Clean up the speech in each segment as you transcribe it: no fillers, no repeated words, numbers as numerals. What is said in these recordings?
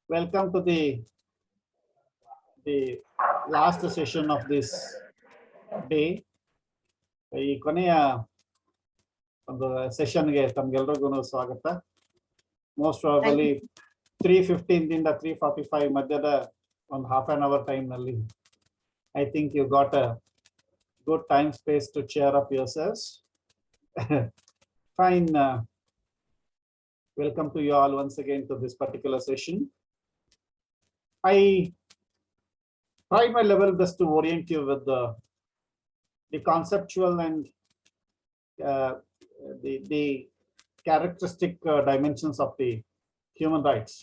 Welcome to the last session of this day. ಈ ಕೊನೆಯ ಒಂದು ಸೆಷನ್ಗೆ ತಮ್ಗೆಲ್ರಿಗೂ ಸ್ವಾಗತ. ಮೋಸ್ಟ್ ಪ್ರಾಬಲಿ 3:15 ದಿಂದ 3:45 ಮಧ್ಯದ ಒಂದು half an hour time ನಲ್ಲಿ I think you got a good time space to cheer up yourselves. Fine. Welcome to you all once again to this particular session. I tried my level best to orient you with the conceptual and the characteristic dimensions of the human rights.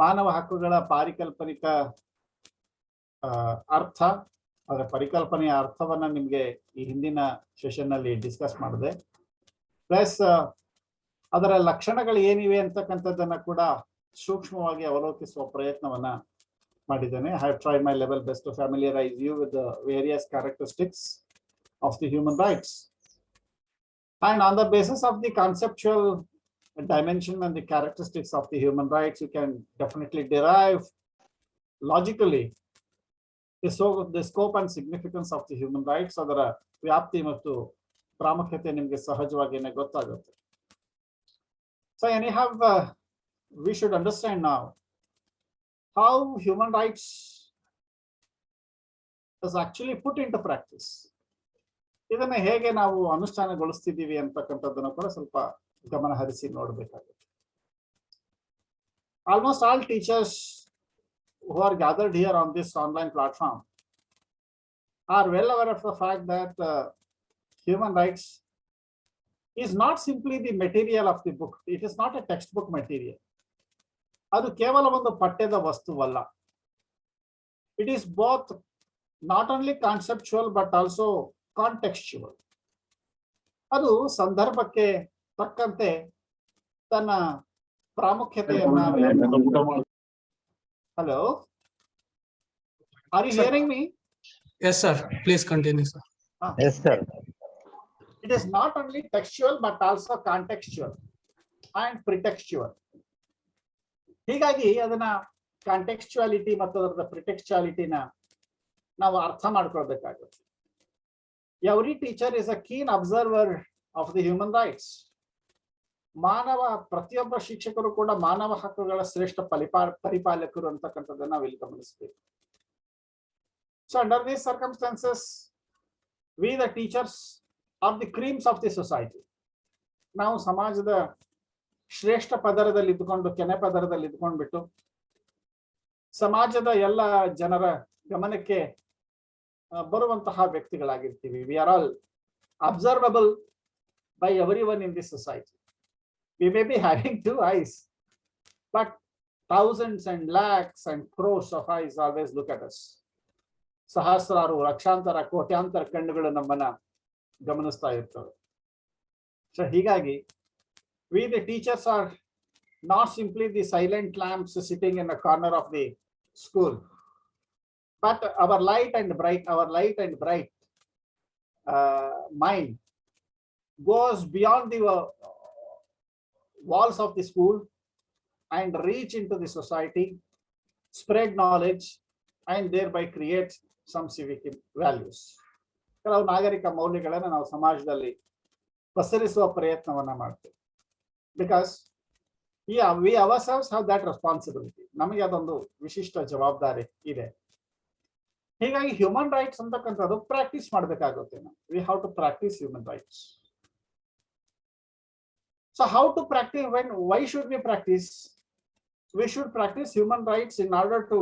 ಮಾನವ ಹಕ್ಕುಗಳ ಪಾರಿಕಲ್ಪನಿಕ ಅರ್ಥ, ಅದರ ಪರಿಕಲ್ಪನೆಯ ಅರ್ಥವನ್ನ ನಿಮಗೆ ಈ ಹಿಂದಿನ session ನಲ್ಲಿ ಡಿಸ್ಕಸ್ ಮಾಡಿದೆ. ಪ್ಲಸ್ ಅದರ ಲಕ್ಷಣಗಳು ಏನಿವೆ ಅಂತಕ್ಕಂಥದ್ದನ್ನ ಕೂಡ ಸೂಕ್ಷ್ಮವಾಗಿ ಅವಲೋಕಿಸುವ ಪ್ರಯತ್ನವನ್ನ ಮಾಡಿದ್ದೇನೆ. I have tried my level best to familiarize you with the various characteristics of the human rights. And on the basis of the conceptual dimension and the characteristics of the human rights, you can definitely derive logically the scope and significance of the human rights. ಅದರ ವ್ಯಾಪ್ತಿ ಮತ್ತು ಪ್ರಾಮುಖ್ಯತೆ ನಿಮಗೆ ಸಹಜವಾಗಿಯೇ ಗೊತ್ತಾಗುತ್ತೆ. So anyhow, we should understand now how human rights is actually put into practice. ಇದನ್ನ ಹೇಗೆ ನಾವು ಅನುಷ್ಠಾನಗೊಳಿಸ್ತಿದ್ದೀವಿ ಅಂತಕ್ಕಂಥದ್ದನ್ನು ಕೂಡ ಸ್ವಲ್ಪ ಗಮನ ಹರಿಸಿ ನೋಡಬೇಕಾಗುತ್ತೆ. Almost all teachers who are gathered here on this online platform are well aware of the fact that human rights is not simply the material of the book. It is not a textbook material. ಅದು ಕೇವಲ ಒಂದು ಪಠ್ಯದ ವಸ್ತುವಲ್ಲ. It is both not only conceptual but also contextual. ಅದು ಸಂದರ್ಭಕ್ಕೆ ತಕ್ಕಂತೆ ತನ್ನ ಪ್ರಾಮುಖ್ಯತೆಯನ್ನ. Hello, are you hearing me? Yes sir, please continue sir. Yes sir. It is not only textual but also contextual and pretextual. ಹೀಗಾಗಿ ಅದನ್ನ ಕಾಂಟೆಕ್ಸ್ಚುಯಾಲಿಟಿ ಮತ್ತು ಅದರ ಪ್ರಿಟೆಕ್ಸ್ಚುಯಾಲಿಟಿನ ನಾವು ಅರ್ಥ ಮಾಡ್ಕೊಳ್ಬೇಕಾಗುತ್ತೆ. Every teacher is a keen observer of the human rights. ಪ್ರತಿಯೊಬ್ಬ ಶಿಕ್ಷಕರು ಕೂಡ ಮಾನವ ಹಕ್ಕುಗಳ ಶ್ರೇಷ್ಠ ಪರಿಪಾಲಕರು ಅಂತಕ್ಕಂಥದ್ದನ್ನ ನಾವು ಇಲ್ಲಿ ಗಮನಿಸಬೇಕು. So under these circumstances we the teachers R the creams of the society. ನಾವು ಸಮಾಜದ ಶ್ರೇಷ್ಠ ಪದರದಲ್ಲಿ ಇದ್ದುಕೊಂಡು, ಕೆನೆ ಪದರದಲ್ಲಿ ಇದ್ಕೊಂಡ್ಬಿಟ್ಟು ಸಮಾಜದ ಎಲ್ಲ ಜನರ ಗಮನಕ್ಕೆ ಬರುವಂತಹ ವ್ಯಕ್ತಿಗಳಾಗಿರ್ತೀವಿ. We are all observable by everyone in this society. We may be having 2 eyes, but thousands and lakhs and crores of eyes always look at us. ಸಹಸ್ರಾರು, ಲಕ್ಷಾಂತರ, ಕೋಟ್ಯಾಂತರ ಕಣ್ಣುಗಳು ನಮ್ಮನ್ನ ಗಮನಿಸ್ತಾ ಇರ್ತವೆ. ಸೊ ಹೀಗಾಗಿ we the teachers are not simply the silent lamps sitting in a corner of the school, but our light and bright mind goes beyond the walls of the school and reach into the society, spread knowledge, and thereby create some civic values. ಕೆಲವು ನಾಗರಿಕ ಮೌಲ್ಯಗಳನ್ನು ನಾವು ಸಮಾಜದಲ್ಲಿ ಪಸರಿಸುವ ಪ್ರಯತ್ನವನ್ನ ಮಾಡ್ತೇವೆ. Because we ourselves have that responsibility. ನಮಗೆ ಅದೊಂದು ವಿಶಿಷ್ಟ ಜವಾಬ್ದಾರಿ ಇದೆ. ಹೀಗಾಗಿ ಹ್ಯೂಮನ್ ರೈಟ್ಸ್ ಅಂತಕ್ಕಂಥದ್ದು ಪ್ರಾಕ್ಟೀಸ್ ಮಾಡಬೇಕಾಗುತ್ತೆ. we have to practice human rights. So how to practice? Why should we practice? We should practice human rights in order to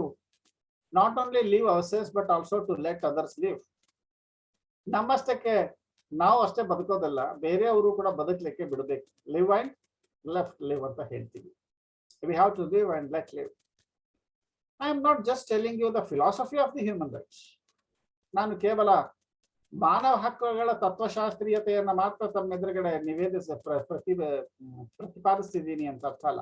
not only live ourselves but also to let others live. ನಮ್ಮಷ್ಟಕ್ಕೆ ನಾವು ಅಷ್ಟೇ ಬದುಕೋದಲ್ಲ, ಬೇರೆಯವರು ಕೂಡ ಬದುಕಲಿಕ್ಕೆ ಬಿಡಬೇಕು. live and left live ಅಂತ ಹೇಳ್ತೀವಿ. We have to live and let live. I am not just telling you the philosophy of the human rights. ನಾನು ಕೇವಲ ಮಾನವ ಹಕ್ಕುಗಳ ತತ್ವಶಾಸ್ತ್ರೀಯತೆಯನ್ನ ಮಾತ್ರ ತಮ್ಮ ಎದುರುಗಡೆ ಪ್ರತಿಪಾದಿಸ್ತಿದ್ದೀನಿ ಅಂತ ಅರ್ಥ ಅಲ್ಲ.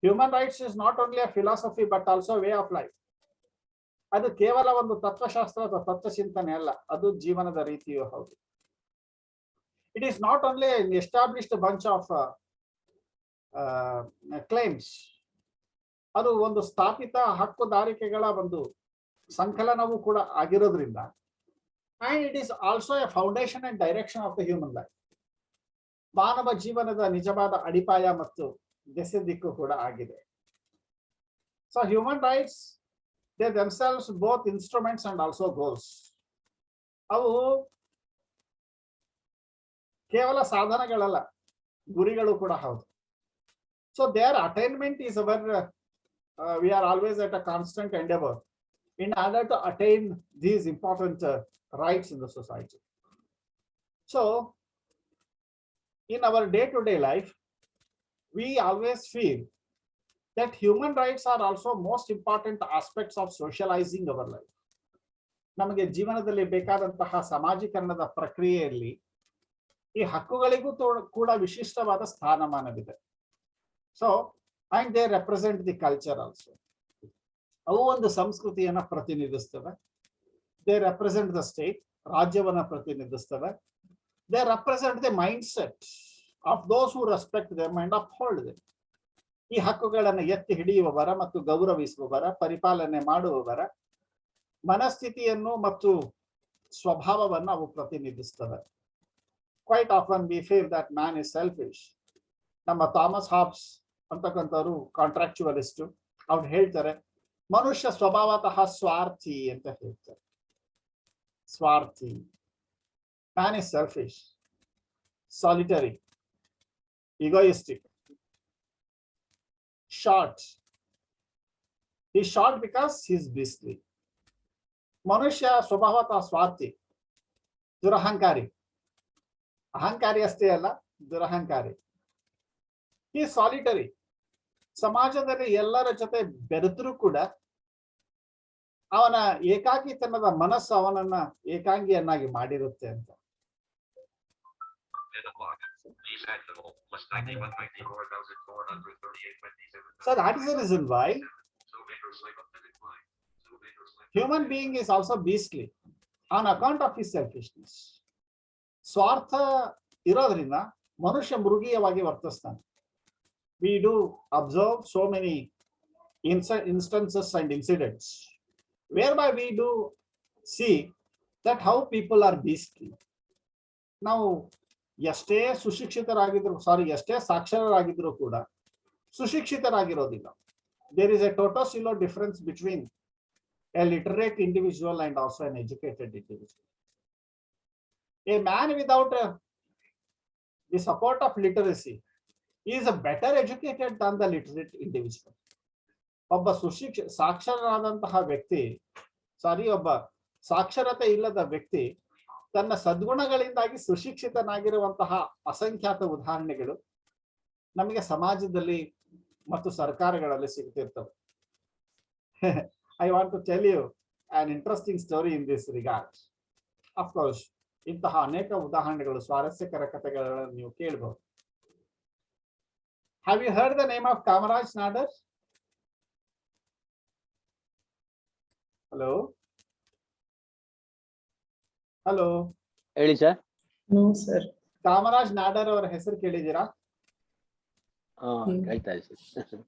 Human rights is not only a philosophy but also way of life. ಅದು ಕೇವಲ ಒಂದು ತತ್ವಶಾಸ್ತ್ರ ಅಥವಾ ತತ್ವಚಿಂತನೆ ಅಲ್ಲ, ಅದು ಜೀವನದ ರೀತಿಯೂ ಹೌದು. It is not only an established bunch of claims, ಅದು ಒಂದು ಸ್ಥಾಪಿತ ಹಕ್ಕುದಾರಿಕೆಗಳ ಒಂದು ಸಂಕಲನವೂ ಕೂಡ ಆಗಿರೋದ್ರಿಂದ, and it is also a foundation and direction of the human life. ಮಾನವ ಜೀವನದ ನಿಜವಾದ ಅಡಿಪಾಯ ಮತ್ತು ದೆಸೆ ದಿಕ್ಕು ಕೂಡ ಆಗಿದೆ. So human rights, they themselves both instruments and also goals. ಅವು ಕೇವಲ ಸಾಧನಗಳಲ್ಲ, ಗುರಿಗಳು ಕೂಡ ಹೌದು. So their attainment is our, we are always at a constant endeavor in order to attain these important rights in the society. So in our day-to-day life, we always feel that human rights are also most important aspects of socializing our life. ನಮಗೆ ಜೀವನದಲ್ಲಿ ಬೇಕಾದಂತಹ ಸಮಾಜೀಕರಣದ ಪ್ರಕ್ರಿಯೆಯಲ್ಲಿ ಈ ಹಕ್ಕುಗಳಿಗೂ ಕೂಡ ವಿಶಿಷ್ಟವಾದ ಸ್ಥಾನಮಾನವಿದೆ. So and they represent the culture also. ಅವು ಒಂದು ಸಂಸ್ಕೃತಿಯನ್ನ ಪ್ರತಿನಿಧಿಸ್ತವೆ. They represent the state, ರಾಜ್ಯವನ್ನ ಪ್ರತಿನಿಧಿಸ್ತವೆ. They represent the mindset of those who respect them and uphold them. ಈ ಹಕ್ಕುಗಳನ್ನು ಎತ್ತಿ ಹಿಡಿಯುವವರ ಮತ್ತು ಗೌರವಿಸುವವರ, ಪರಿಪಾಲನೆ ಮಾಡುವವರ ಮನಸ್ಥಿತಿಯನ್ನು ಮತ್ತು ಸ್ವಭಾವವನ್ನು ಅವು ಪ್ರತಿನಿಧಿಸ್ತವೆ. Quite often we feel that man is selfish. ನಮ್ಮ ಥಾಮಸ್ ಹಾಬ್ಸ್ ಅಂತಕ್ಕಂಥವ್ರು ಕಾಂಟ್ರಾಕ್ಚುವಲಿಸ್ಟ್, ಅವ್ರು ಹೇಳ್ತಾರೆ ಮನುಷ್ಯ ಸ್ವಭಾವತಃ ಸ್ವಾರ್ಥಿ ಅಂತ ಹೇಳ್ತಾರೆ. ಸ್ವಾರ್ಥಿ. Man is selfish, solitary, egoistic, short. He's short because he's beastly. ಮನುಷ್ಯ ಸ್ವಭಾವತಃ ಸ್ವಾರ್ಥಿ, ದುರಹಂಕಾರಿ. ಅಹಂಕಾರಿ ಅಷ್ಟೇ ಅಲ್ಲ, ದುರಹಂಕಾರಿ. ಈ ಸಾಲಿಟರಿ, ಸಮಾಜದಲ್ಲಿ ಎಲ್ಲರ ಜೊತೆ ಬೆರೆತರೂ ಕೂಡ ಅವನ ಏಕಾಕಿತನದ ಮನಸ್ಸು ಅವನನ್ನ ಏಕಾಂಗಿಯನ್ನಾಗಿ ಮಾಡಿರುತ್ತೆ ಅಂತ. So that is the reason why human being is also beastly on account of his selfishness. ಸ್ವಾರ್ಥ ಇರೋದ್ರಿಂದ ಮನುಷ್ಯ ಮೃಗೀಯವಾಗಿ ವರ್ತಿಸ್ತಾನೆ. We do observe so many instances and incidents whereby we do see that how people are beastly. ನಾವು ಎಷ್ಟೇ ಸುಶಿಕ್ಷಿತರಾಗಿದ್ರು, ಎಷ್ಟೇ ಸಾಕ್ಷರರಾಗಿದ್ರು ಕೂಡ ಸುಶಿಕ್ಷಿತರಾಗಿರೋದಿಲ್ಲ. There is a total difference between a literate individual and also an educated individual. A man without the support of literacy is a better educated than the literate individual. ಒಬ್ಬ ಸಾಕ್ಷರರಾದಂತಹ ವ್ಯಕ್ತಿ, ಒಬ್ಬ ಸಾಕ್ಷರತೆ ಇಲ್ಲದ ವ್ಯಕ್ತಿ ತನ್ನ ಸದ್ಗುಣಗಳಿಂದಾಗಿ ಸುಶಿಕ್ಷಿತನಾಗಿರುವಂತಹ ಅಸಂಖ್ಯಾತ ಉದಾಹರಣೆಗಳು ನಮಗೆ ಸಮಾಜದಲ್ಲಿ ಮತ್ತು ಸರ್ಕಾರಗಳಲ್ಲಿ ಸಿಗ್ತಿರ್ತವೆ. I want to tell you an interesting story in this regard. Of course, ಇಂತಹ ಅನೇಕ ಉದಾಹರಣೆಗಳು, ಸ್ವಾರಸ್ಯಕರ ಕಥೆಗಳನ್ನು ನೀವು ಕೇಳಬಹುದು. Have you heard the name of Kamaraj Nadar? Hello? Hello? ಹೇಳಿ ಸರ್. No sir. ಕಾಮರಾಜ್ ನಾಡರ್ ಅವರ ಹೆಸರು ಕೇಳಿದ್ದೀರಾ? ಹೇಳ್ತಾ ಇದ್ದೀನಿ ಸರ್.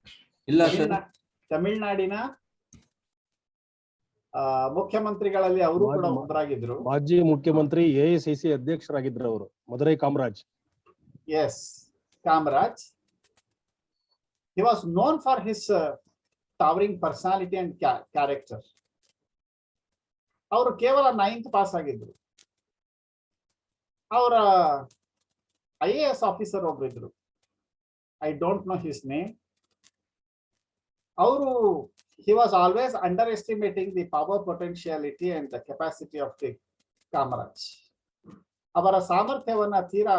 ಇಲ್ಲ ಸರ್. ತಮಿಳುನಾಡಿನ ಮುಖ್ಯಮಂತ್ರಿಗಳಲ್ಲಿ ಅವರು ಕೂಡ ಒಬ್ಬರಾಗಿದ್ರು. ಮಾಜಿ ಮುಖ್ಯಮಂತ್ರಿ AICC ಅಧ್ಯಕ್ಷರಾಗಿದ್ರು ಅವರು, Madurai Kamaraj. Yes, Kamaraj. He was known for his towering personality and character. ಅವರು ಕೇವಲ 9th ಪಾಸ್ ಆಗಿದ್ರು. ಅವರ IAS ಆಫೀಸರ್ ಒಬ್ಬರಿದ್ರು, I don't know his name. ಅವರು he was always underestimating the power, potentiality and the capacity of the Kamaraj. ಅವರ ಸಾಮರ್ಥ್ಯವನ್ನ ತೀರಾ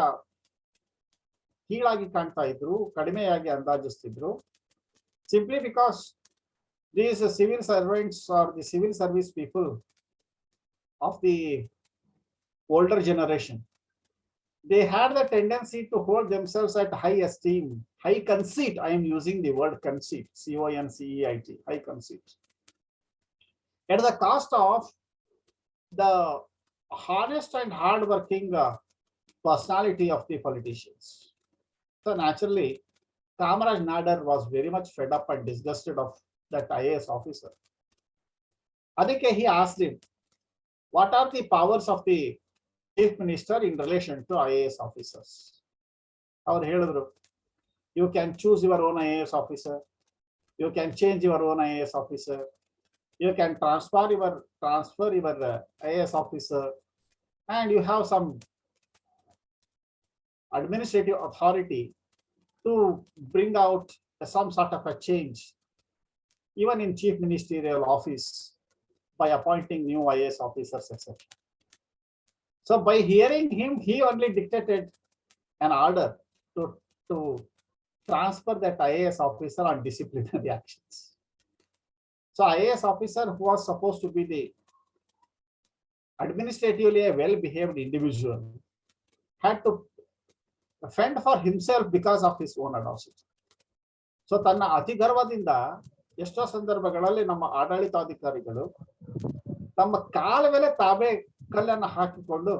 ಕೀಳಾಗಿ ಕಾಣ್ತಾ ಇದ್ರು, ಕಡಿಮೆಯಾಗಿ ಅಂದಾಜಿಸ್ತಿದ್ರು. Simply because these civil servants or the civil service people of the older generation, they had the tendency to hold themselves at high esteem, high conceit. I am using the word conceit, CONCEIT, high conceit, at the cost of the honest and hard-working personality of the politicians. So naturally, Kamaraj Nadar was very much fed up and disgusted of that IAS officer. Adike he asked him, what are the powers of the chief minister in relation to IAS officers? Our ಹೇಳಿದ್ರು, you can choose your own IAS officer, you can change your own IAS officer, you can transfer your IAS officer, and you have some administrative authority to bring out some sort of a change, even in chief ministerial office, by appointing new IAS officers, etc. So by hearing him, he only dictated an order to transfer that IAS officer on disciplinary actions. So IAS officer, who was supposed to be the administratively a well-behaved individual, had to fend for himself because of his own audacity. So ತನ್ನ ಅತಿಗರ್ವದಿಂದ ಎಷ್ಟೋ ಸಂದರ್ಭಗಳಲ್ಲಿ ನಮ್ಮ ಆಡಳಿತಾಧಿಕಾರಿಗಳು ತಮ್ಮ ಕಾಲ ಮೇಲೆ ತಾವೇ ಕಲ್ಲನ್ನು ಹಾಕಿಕೊಂಡು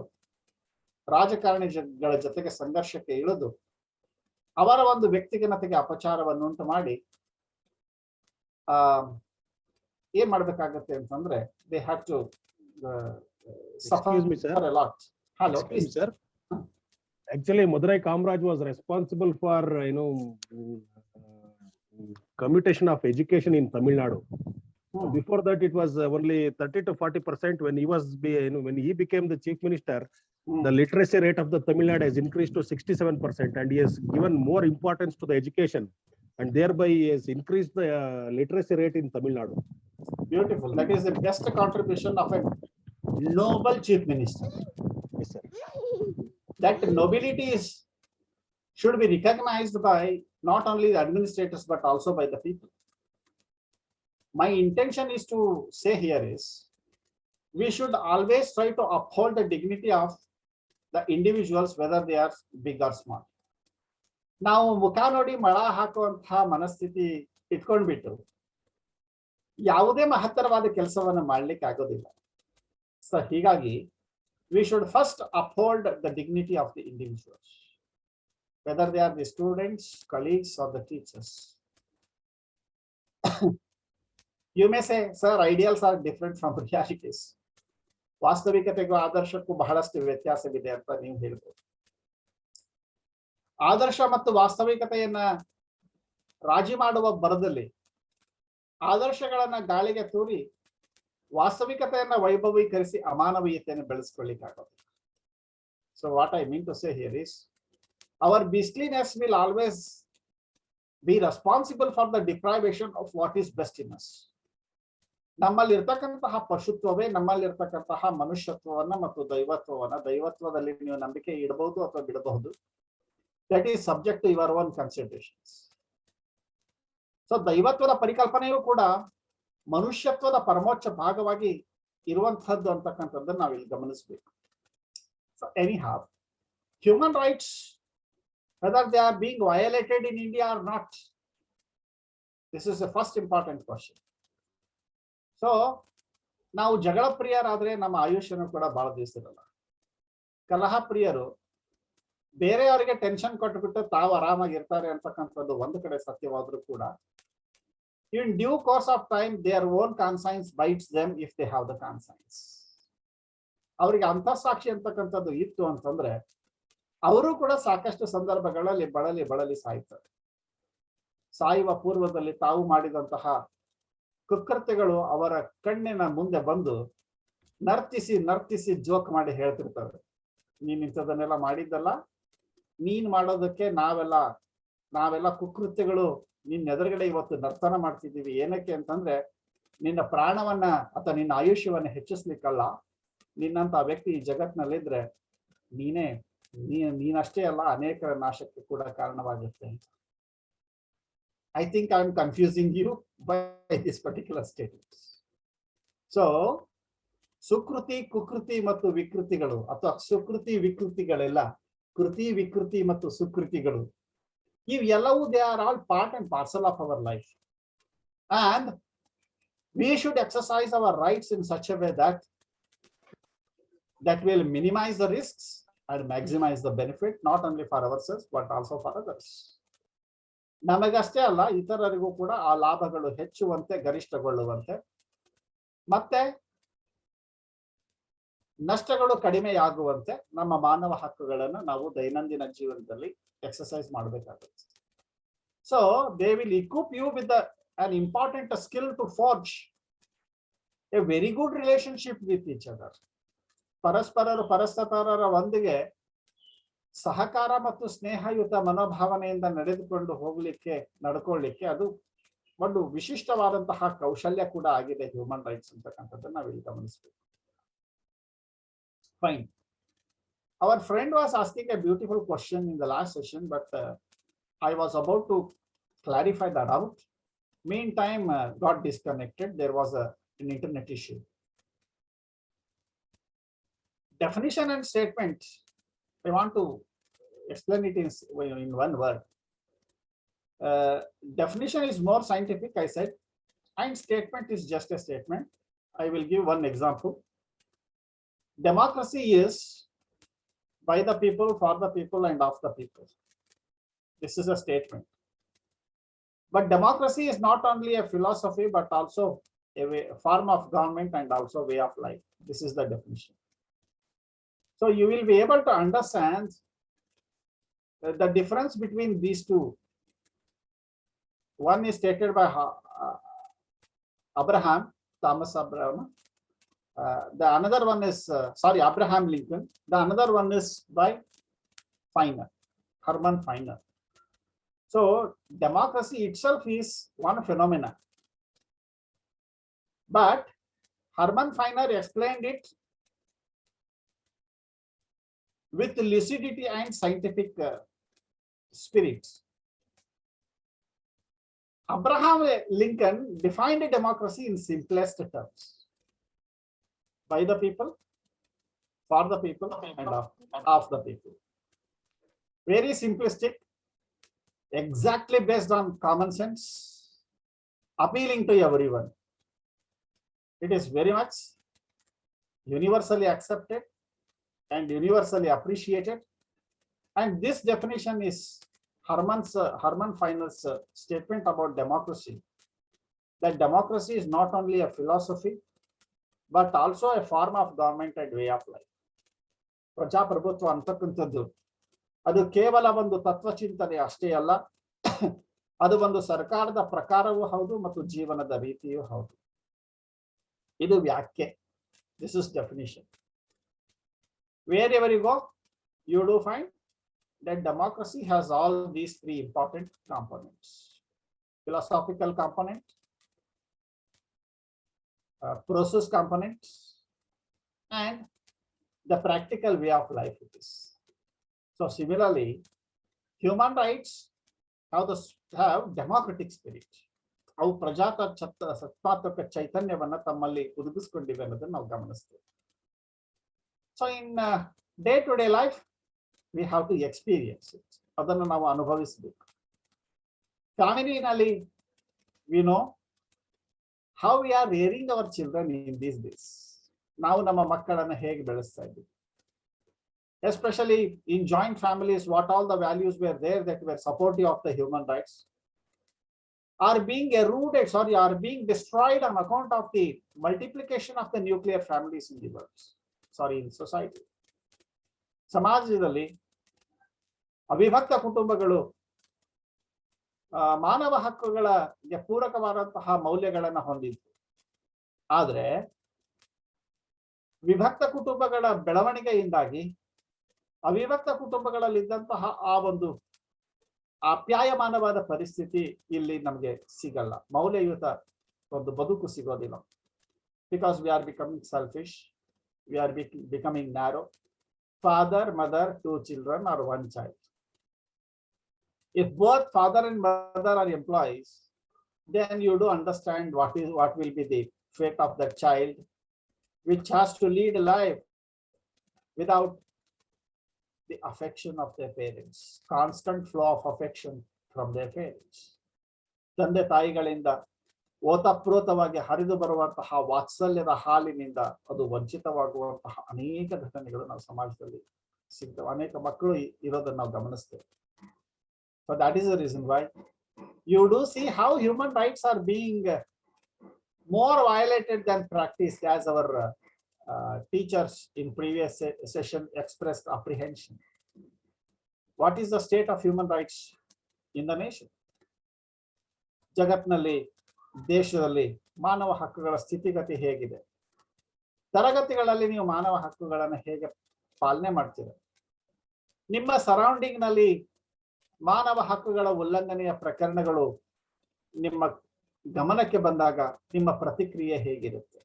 ರಾಜಕಾರಣಿಗಳ ಜೊತೆಗೆ ಸಂಘರ್ಷಕ್ಕೆ ಇಳಿದು ಅವರ ಒಂದು ವ್ಯಕ್ತಿಗತತೆಗೆ ಅಪಚಾರವನ್ನು ಉಂಟು ಮಾಡಿ ಏನ್ ಮಾಡ್ಬೇಕಾಗತ್ತೆ ಅಂತಂದ್ರೆ they had to suffer a lot. Hello, please, sir. Actually, Madurai Kamaraj was responsible for commutation of education in Tamil Nadu. Before that, it was only 30 to 40%. When he was, when he became the chief minister, the literacy rate of the Tamil Nadu has increased to 67%, and he has given more importance to the education, and thereby he has increased the literacy rate in Tamil Nadu. Beautiful. That is the best contribution of a noble chief minister. Yes, sir. That nobility should be recognized by not only the administrators but also by the people. My intention is to say here is, we should always try to uphold the dignity of the individuals, whether they are big or small. ನಾವು ಮುಖ ನೋಡಿ ಮಳ ಹಾಕುವಂತಹ ಮನಸ್ಥಿತಿ ಇಟ್ಕೊಂಡ್ಬಿಟ್ಟು ಯಾವುದೇ ಮಹತ್ತರವಾದ ಕೆಲಸವನ್ನು ಮಾಡ್ಲಿಕ್ಕೆ ಆಗೋದಿಲ್ಲ. ಸೊ ಹೀಗಾಗಿ we should first uphold the dignity of the individuals, whether they are the students, colleagues, or the teachers. You may say, sir, ideals are different from realities. ವಾಸ್ತವಿಕತೆಗೂ ಆದರ್ಶಕ್ಕೂ ಬಹಳಷ್ಟು ವ್ಯತ್ಯಾಸವಿದೆ ಅಂತ ನೀವು ಹೇಳ್ಬೋದು. ಆದರ್ಶ ಮತ್ತು ವಾಸ್ತವಿಕತೆಯನ್ನ ರಾಜಿ ಮಾಡುವ ಬರದಲ್ಲಿ ಆದರ್ಶಗಳನ್ನ ಗಾಳಿಗೆ ತೂರಿ ವಾಸ್ತವಿಕತೆಯನ್ನ ವೈಭವೀಕರಿಸಿ ಅಮಾನವೀಯತೆಯನ್ನು ಬೆಳೆಸ್ಕೊಳ್ಳಿಕ್ಕಾಗೋದು. So what I mean to say here is, our beastliness will always be responsible for the deprivation of what is best in us. ನಮ್ಮಲ್ಲಿರ್ತಕ್ಕಂತಹ ಪಶುತ್ವವೇ ನಮ್ಮಲ್ಲಿರ್ತಕ್ಕಂತಹ ಮನುಷ್ಯತ್ವವನ್ನ ಮತ್ತು ದೈವತ್ವದಲ್ಲಿ ನೀವು ನಂಬಿಕೆ ಇಡಬಹುದು ಅಥವಾ ಬಿಡಬಹುದು. That is subject to your own considerations. So ದೈವತ್ವದ ಪರಿಕಲ್ಪನೆಯೂ ಕೂಡ ಮನುಷ್ಯತ್ವದ ಪರಮೋಚ್ಚ ಭಾಗವಾಗಿ ಇರುವಂತಹದ್ದು ಅಂತಕ್ಕಂಥದ್ದನ್ನು ನಾವಿಲ್ಲಿ ಗಮನಿಸಬೇಕು. So anyhow, human rights, whether they are being violated in India or not, this is the first important question. So ನಾವು ಜಗಳ ಪ್ರಿಯರಾದ್ರೆ ನಮ್ಮ ಆಯುಷ್ಯನೂ ಕೂಡ ಬಹಳ ದಿವಸ ಇರಲ್ಲ. ಕಲಹ ಪ್ರಿಯರು ಬೇರೆಯವರಿಗೆ ಟೆನ್ಷನ್ ಕೊಟ್ಟುಬಿಟ್ಟು ತಾವು ಆರಾಮಾಗಿರ್ತಾರೆ ಅಂತಕ್ಕಂಥದ್ದು ಒಂದು ಕಡೆ ಸತ್ಯವಾದ್ರೂ ಕೂಡ, in due course of time their own conscience bites them if they have the conscience. ಅವರಿಗೆ ಅಂತಃಸಾಕ್ಷಿ ಅಂತಕ್ಕಂಥದ್ದು ಇತ್ತು ಅಂತಂದ್ರೆ ಅವರು ಕೂಡ ಸಾಕಷ್ಟು ಸಂದರ್ಭಗಳಲ್ಲಿ ಬಳಲಿ ಸಾಯ್ತಾರೆ. ಸಾಯುವ ಪೂರ್ವದಲ್ಲಿ ತಾವು ಮಾಡಿದಂತಹ ಕುಕೃತ್ಯಗಳು ಅವರ ಕಣ್ಣಿನ ಮುಂದೆ ಬಂದು ನರ್ತಿಸಿ ಜೋಕ್ ಮಾಡಿ ಹೇಳ್ತಿರ್ತವೆ, ನೀನ್ ಇಂಥದನ್ನೆಲ್ಲ ಮಾಡಿದ್ದಲ್ಲ, ನೀನ್ ಮಾಡೋದಕ್ಕೆ ನಾವೆಲ್ಲ ಕುಕೃತ್ಯಗಳು ನಿನ್ನ ಎದುರುಗಡೆ ಇವತ್ತು ನರ್ತನ ಮಾಡ್ತಿದ್ದೀವಿ. ಏನಕ್ಕೆ ಅಂತಂದ್ರೆ ನಿನ್ನ ಪ್ರಾಣವನ್ನ ಅಥವಾ ನಿನ್ನ ಆಯುಷ್ಯವನ್ನ ಹೆಚ್ಚಿಸ್ಲಿಕ್ಕಲ್ಲ, ನಿನ್ನಂತ ವ್ಯಕ್ತಿ ಈ ಜಗತ್ನಲ್ಲಿದ್ರೆ ನೀನಷ್ಟೇ ಅಲ್ಲ ಅನೇಕರ ನಾಶಕ್ಕೆ ಕೂಡ ಕಾರಣವಾಗುತ್ತೆ. I think I'm confusing you by this particular statement. So Sukruti ಕುಕೃತಿ ಮತ್ತು ವಿಕೃತಿಗಳು ಅಥವಾ ಸುಕೃತಿ ವಿಕೃತಿಗಳೆಲ್ಲ ಕೃತಿ ವಿಕೃತಿ ಮತ್ತು ಸುಕೃತಿಗಳು ಇವೆಲ್ಲವೂ they are all part and parcel of our life, and we should exercise our rights in such a way that will minimize the risks and maximize the benefit, not only for ourselves but also for others. ನಮಗಷ್ಟೇ ಅಲ್ಲ, ಇತರರಿಗೂ ಕೂಡ ಆ ಲಾಭಗಳು ಹೆಚ್ಚುವಂತೆ, ಗರಿಷ್ಠಗೊಳ್ಳುವಂತೆ, ಮತ್ತೆ ನಷ್ಟಗಳು ಕಡಿಮೆಯಾಗುವಂತೆ ನಮ್ಮ ಮಾನವ ಹಕ್ಕುಗಳನ್ನು ನಾವು ದೈನಂದಿನ ಜೀವನದಲ್ಲಿ ಎಕ್ಸರ್ಸೈಸ್ ಮಾಡಬೇಕಾಗುತ್ತೆ. So they will equip you with an important skill to forge a very good relationship with each other. ಪರಸ್ಪರರ ಒಂದಿಗೆ ಸಹಕಾರ ಮತ್ತು ಸ್ನೇಹಯುತ ಮನೋಭಾವನೆಯಿಂದ ನಡ್ಕೊಳ್ಳಿಕ್ಕೆ ಅದು ಒಂದು ವಿಶಿಷ್ಟವಾದಂತಹ ಕೌಶಲ್ಯ ಕೂಡ ಆಗಿದೆ ಹ್ಯೂಮನ್ ರೈಟ್ಸ್ ಅಂತಕ್ಕಂಥದ್ದನ್ನ ನಾವಿಲ್ಲಿ ಗಮನಿಸಬೇಕು. Fine. Our friend was asking a beautiful question in the last session, but I was about to clarify that out. Meantime, got disconnected. There was an internet issue. Definition and statement. I want to explain it in one word. Definition is more scientific, I said, and statement is just a statement. I will give one example. Democracy is by the people, for the people, and of the people. This is a statement. But democracy is not only a philosophy, but also a form of government and also way of life. This is the definition. So you will be able to understand the difference between these two. One is stated by Thomas Abraham. The another one is, Abraham Lincoln. The another one is by Herman Feiner. So democracy itself is one phenomenon. But Herman Feiner explained it with lucidity and scientific spirit. Abraham Lincoln defined democracy in simplest terms. By the people, for the people, and of the people. Very simplistic, exactly based on common sense, appealing to everyone. It is very much universally accepted and universally appreciated. And this definition is Herman Feiner's statement about democracy, that democracy is not only a philosophy, but also a form of government and way of life. ಪ್ರಜಾಪ್ರಭುತ್ವ ಅಂತಕ್ಕಂಥದ್ದು ಅದು ಕೇವಲ ಒಂದು ತತ್ವಚಿಂತನೆ ಅಷ್ಟೇ ಅಲ್ಲ, ಅದು ಒಂದು ಸರ್ಕಾರದ ಪ್ರಕಾರವೂ ಹೌದು ಮತ್ತು ಜೀವನದ ರೀತಿಯೂ ಹೌದು. ಇದು ವ್ಯಾಖ್ಯೆ. This is definition. Wherever you go, you do find that democracy has all these three important components: philosophical component, process component, and the practical way of life it is. So similarly, human rights have democratic spirit. ಅವು ಸತ್ವಾತ್ಮಕ ಚೈತನ್ಯವನ್ನ ತಮ್ಮಲ್ಲಿ ಉದುಗಿಸ್ಕೊಂಡಿವೆ ಅನ್ನೋದನ್ನ ನಾವು ಗಮನಿಸ್ತೇವೆ. So in day to day life we have to experience it. ಅದನ್ನು ನಾವು ಅನುಭವಿಸಬೇಕು. ಫ್ಯಾಮಿಲಿನಲ್ಲಿ we know how we are rearing our children in these days. ನಾವು ನಮ್ಮ ಮಕ್ಕಳನ್ನು ಹೇಗೆ ಬೆಳೆಸ್ತಾ ಇದ್ದೀವಿ, especially in joint families, what all the values were there that were supportive of the human rights are being eroded, are being destroyed on account of the multiplication of the nuclear families in the world, in society. ಸಮಾಜದಲ್ಲಿ ಅವಿಭಕ್ತ ಕುಟುಂಬಗಳು ಮಾನವ ಹಕ್ಕುಗಳಿಗೆ ಪೂರಕವಾದಂತಹ ಮೌಲ್ಯಗಳನ್ನು ಹೊಂದಿತ್ತು. ಆದರೆ ವಿಭಕ್ತ ಕುಟುಂಬಗಳ ಬೆಳವಣಿಗೆಯಿಂದಾಗಿ ಅವಿಭಕ್ತ ಕುಟುಂಬಗಳಲ್ಲಿದ್ದಂತಹ ಆ ಒಂದು ಆಪ್ಯಾಯಮಾನವಾದ ಪರಿಸ್ಥಿತಿ ಇಲ್ಲಿ ನಮಗೆ ಸಿಗಲ್ಲ. ಮೌಲ್ಯಯುತ ಒಂದು ಬದುಕು ಸಿಗೋದಿಲ್ಲ. Because we are becoming selfish, we are becoming narrow. Father, mother, 2 children or 1 child. If both father and mother are employees, then you do understand what will be the fate of that child, which has to lead a life without the affection of their parents, constant flow of affection from their parents. ತಂದೆ ತಾಯಿಗಳಿಂದ ಓತಪ್ರೋತವಾಗಿ ಹರಿದು ಬರುವಂತಹ ವಾತ್ಸಲ್ಯದ ಹಾಲಿನಿಂದ ಅದು ವಂಚಿತವಾಗುವಂತಹ ಅನೇಕ ಘಟನೆಗಳು ನಾವು ಸಮಾಜದಲ್ಲಿ ಸಿಗ್ತವೆ. ಅನೇಕ ಮಕ್ಕಳು ಇರೋದನ್ನ ನಾವು ಗಮನಿಸ್ತೇವೆ. So that is the reason why you do see how human rights are being more violated than practiced, as our teachers in previous session expressed apprehension. What is the state of human rights in the nation? ಜಗತ್ನಲ್ಲಿ, ದೇಶದಲ್ಲಿ ಮಾನವ ಹಕ್ಕುಗಳ ಸ್ಥಿತಿಗತಿ ಹೇಗಿದೆ? ತರಗತಿಗಳಲ್ಲಿ ನೀವು ಮಾನವ ಹಕ್ಕುಗಳನ್ನು ಹೇಗೆ ಪಾಲನೆ ಮಾಡ್ತೀರ? ನಿಮ್ಮ ಸರೌಂಡಿಂಗ್ ನಲ್ಲಿ ಮಾನವ ಹಕ್ಕುಗಳ ಉಲ್ಲಂಘನೆಯ ಪ್ರಕರಣಗಳು ನಿಮ್ಮ ಗಮನಕ್ಕೆ ಬಂದಾಗ ನಿಮ್ಮ ಪ್ರತಿಕ್ರಿಯೆ ಹೇಗಿರುತ್ತೆ?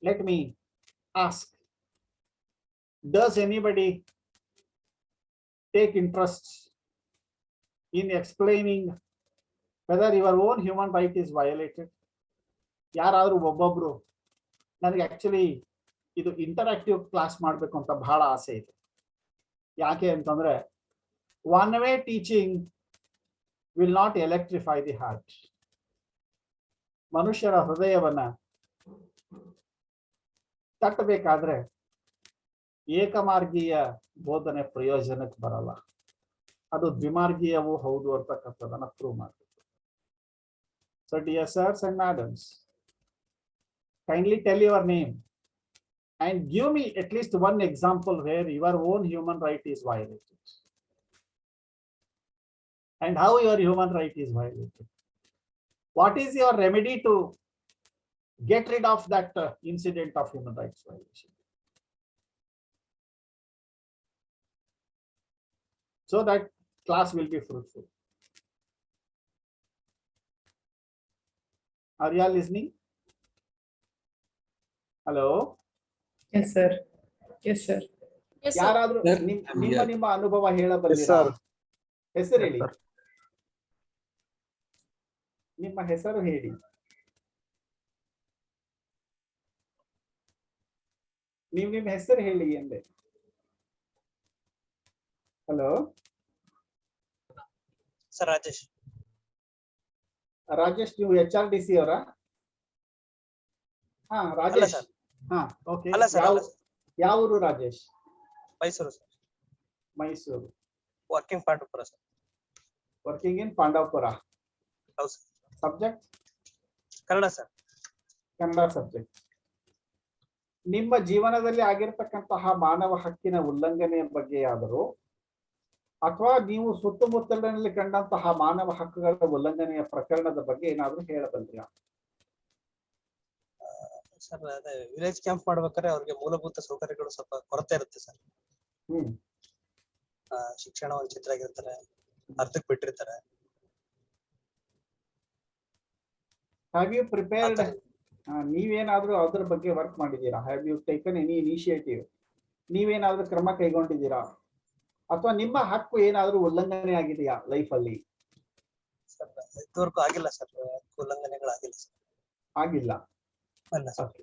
Let me ask, does anybody take interest in explaining whether your own human right is violated? ಯಾರಾದ್ರೂ ಒಬ್ಬೊಬ್ರು, ನನಗೆ ಆಕ್ಚುಲಿ ಇದು ಇಂಟರಾಕ್ಟಿವ್ ಕ್ಲಾಸ್ ಮಾಡಬೇಕು ಅಂತ ಬಹಳ ಆಸೆ ಇದೆ. ಯಾಕೆ ಅಂತಂದ್ರೆ one way teaching will not electrify the heart. ಮನುಷ್ಯರ ಹೃದಯವನ್ನ ತಟ್ಟಬೇಕಾದ್ರೆ ಏಕಮಾರ್ಗೀಯ ಬೋಧನೆ ಪ್ರಯೋಜನಕ್ಕೆ ಬರಲ್ಲ, ಅದು ದ್ವಿಮಾರ್ಗೀಯವೂ ಹೌದು ಅಂತಕ್ಕಂಥದನ್ನ ಪ್ರೂವ್ ಮಾಡಬೇಕು. So dear sirs and madams, kindly tell your name and give me at least one example where your own human right is violated and how your human right is violated. What is your remedy to get rid of that incident of human rights violation, so that class will be fruitful? Are you all listening? Hello? Yes, sir. Yes, sir. Yes, sir. ಯಾರಾದ್ರೂ ನಿಮ್ಮ ಅನುಭವ ಹೇಳಬಲ್ಲಿರಾ? ಹೆಸರು ಹೇಳಿ, ನಿಮ್ಮ ಹೆಸರು ಹೇಳಿ. ನಿಮ್ಮ ಹೆಸರು ಹೇಳಿ ಎಂದೆ. Hello sir, Rajesh. ರಾಜೇಶ್, ನೀವು HRDC ಅವರ? ಹಾ, ರಾಜೇಶ್. ಹಾ, ಓಕೆ. ಯಾವ ಊರು Rajesh? Mysore sir. Mysore. Working Pandavapura sir. Working in Pandavapura. ಹೌದು sir. Subject Kannada sir. Kannada subject. ನಿಮ್ಮ ಜೀವನದಲ್ಲಿ ಆಗಿರ್ತಕ್ಕಂತಹ ಮಾನವ ಹಕ್ಕಿನ ಉಲ್ಲಂಘನೆಯ ಬಗ್ಗೆ ಆದರೂ ಅಥವಾ ನೀವು ಸುತ್ತಮುತ್ತಲಿನಲ್ಲಿ ಕಂಡಂತಹ ಮಾನವ ಹಕ್ಕುಗಳ ಉಲ್ಲಂಘನೆಯ ಪ್ರಕರಣದ ಬಗ್ಗೆ ಏನಾದ್ರೂ ಹೇಳಬಲ್ರಿಯಾ? ಸರ್, ಅದೇ ವಿಲೇಜ್ ಕ್ಯಾಂಪ್ ಮಾಡ್ಬೇಕಾದ್ರೆ ಅವ್ರಿಗೆ ಮೂಲಭೂತ ಸೌಕರ್ಯಗಳು ಸ್ವಲ್ಪ ಕೊರತೆ ಇರುತ್ತೆ ಸರ್. ಶಿಕ್ಷಣ ವಂಚಿತರಾಗಿರ್ತಾರೆ, ಅರ್ಧಕ್ಕೆ ಬಿಟ್ಟಿರ್ತಾರೆ. Have you prepared? ನೀವೇನಾದ್ರೂ ಅದ್ರ ಬಗ್ಗೆ ವರ್ಕ್ ಮಾಡಿದ್ದೀರಾ? Have you taken any initiative? ನೀವೇನಾದ್ರೂ ಕ್ರಮ ಕೈಗೊಂಡಿದ್ದೀರಾ ಅಥವಾ ನಿಮ್ಮ ಹಕ್ಕು ಏನಾದ್ರೂ ಉಲ್ಲಂಘನೆ ಆಗಿದೆಯಾ ಲೈಫ್ ಅಲ್ಲಿ? ಸರ್, ಇದುವರೆಗೂ ಆಗಿಲ್ಲ ಸರ್, ಉಲ್ಲಂಘನೆಗಳಾಗಿಲ್ಲ ಸರ್. ಆಗಿಲ್ಲ. ಅಲ್ಲ ಸರ್.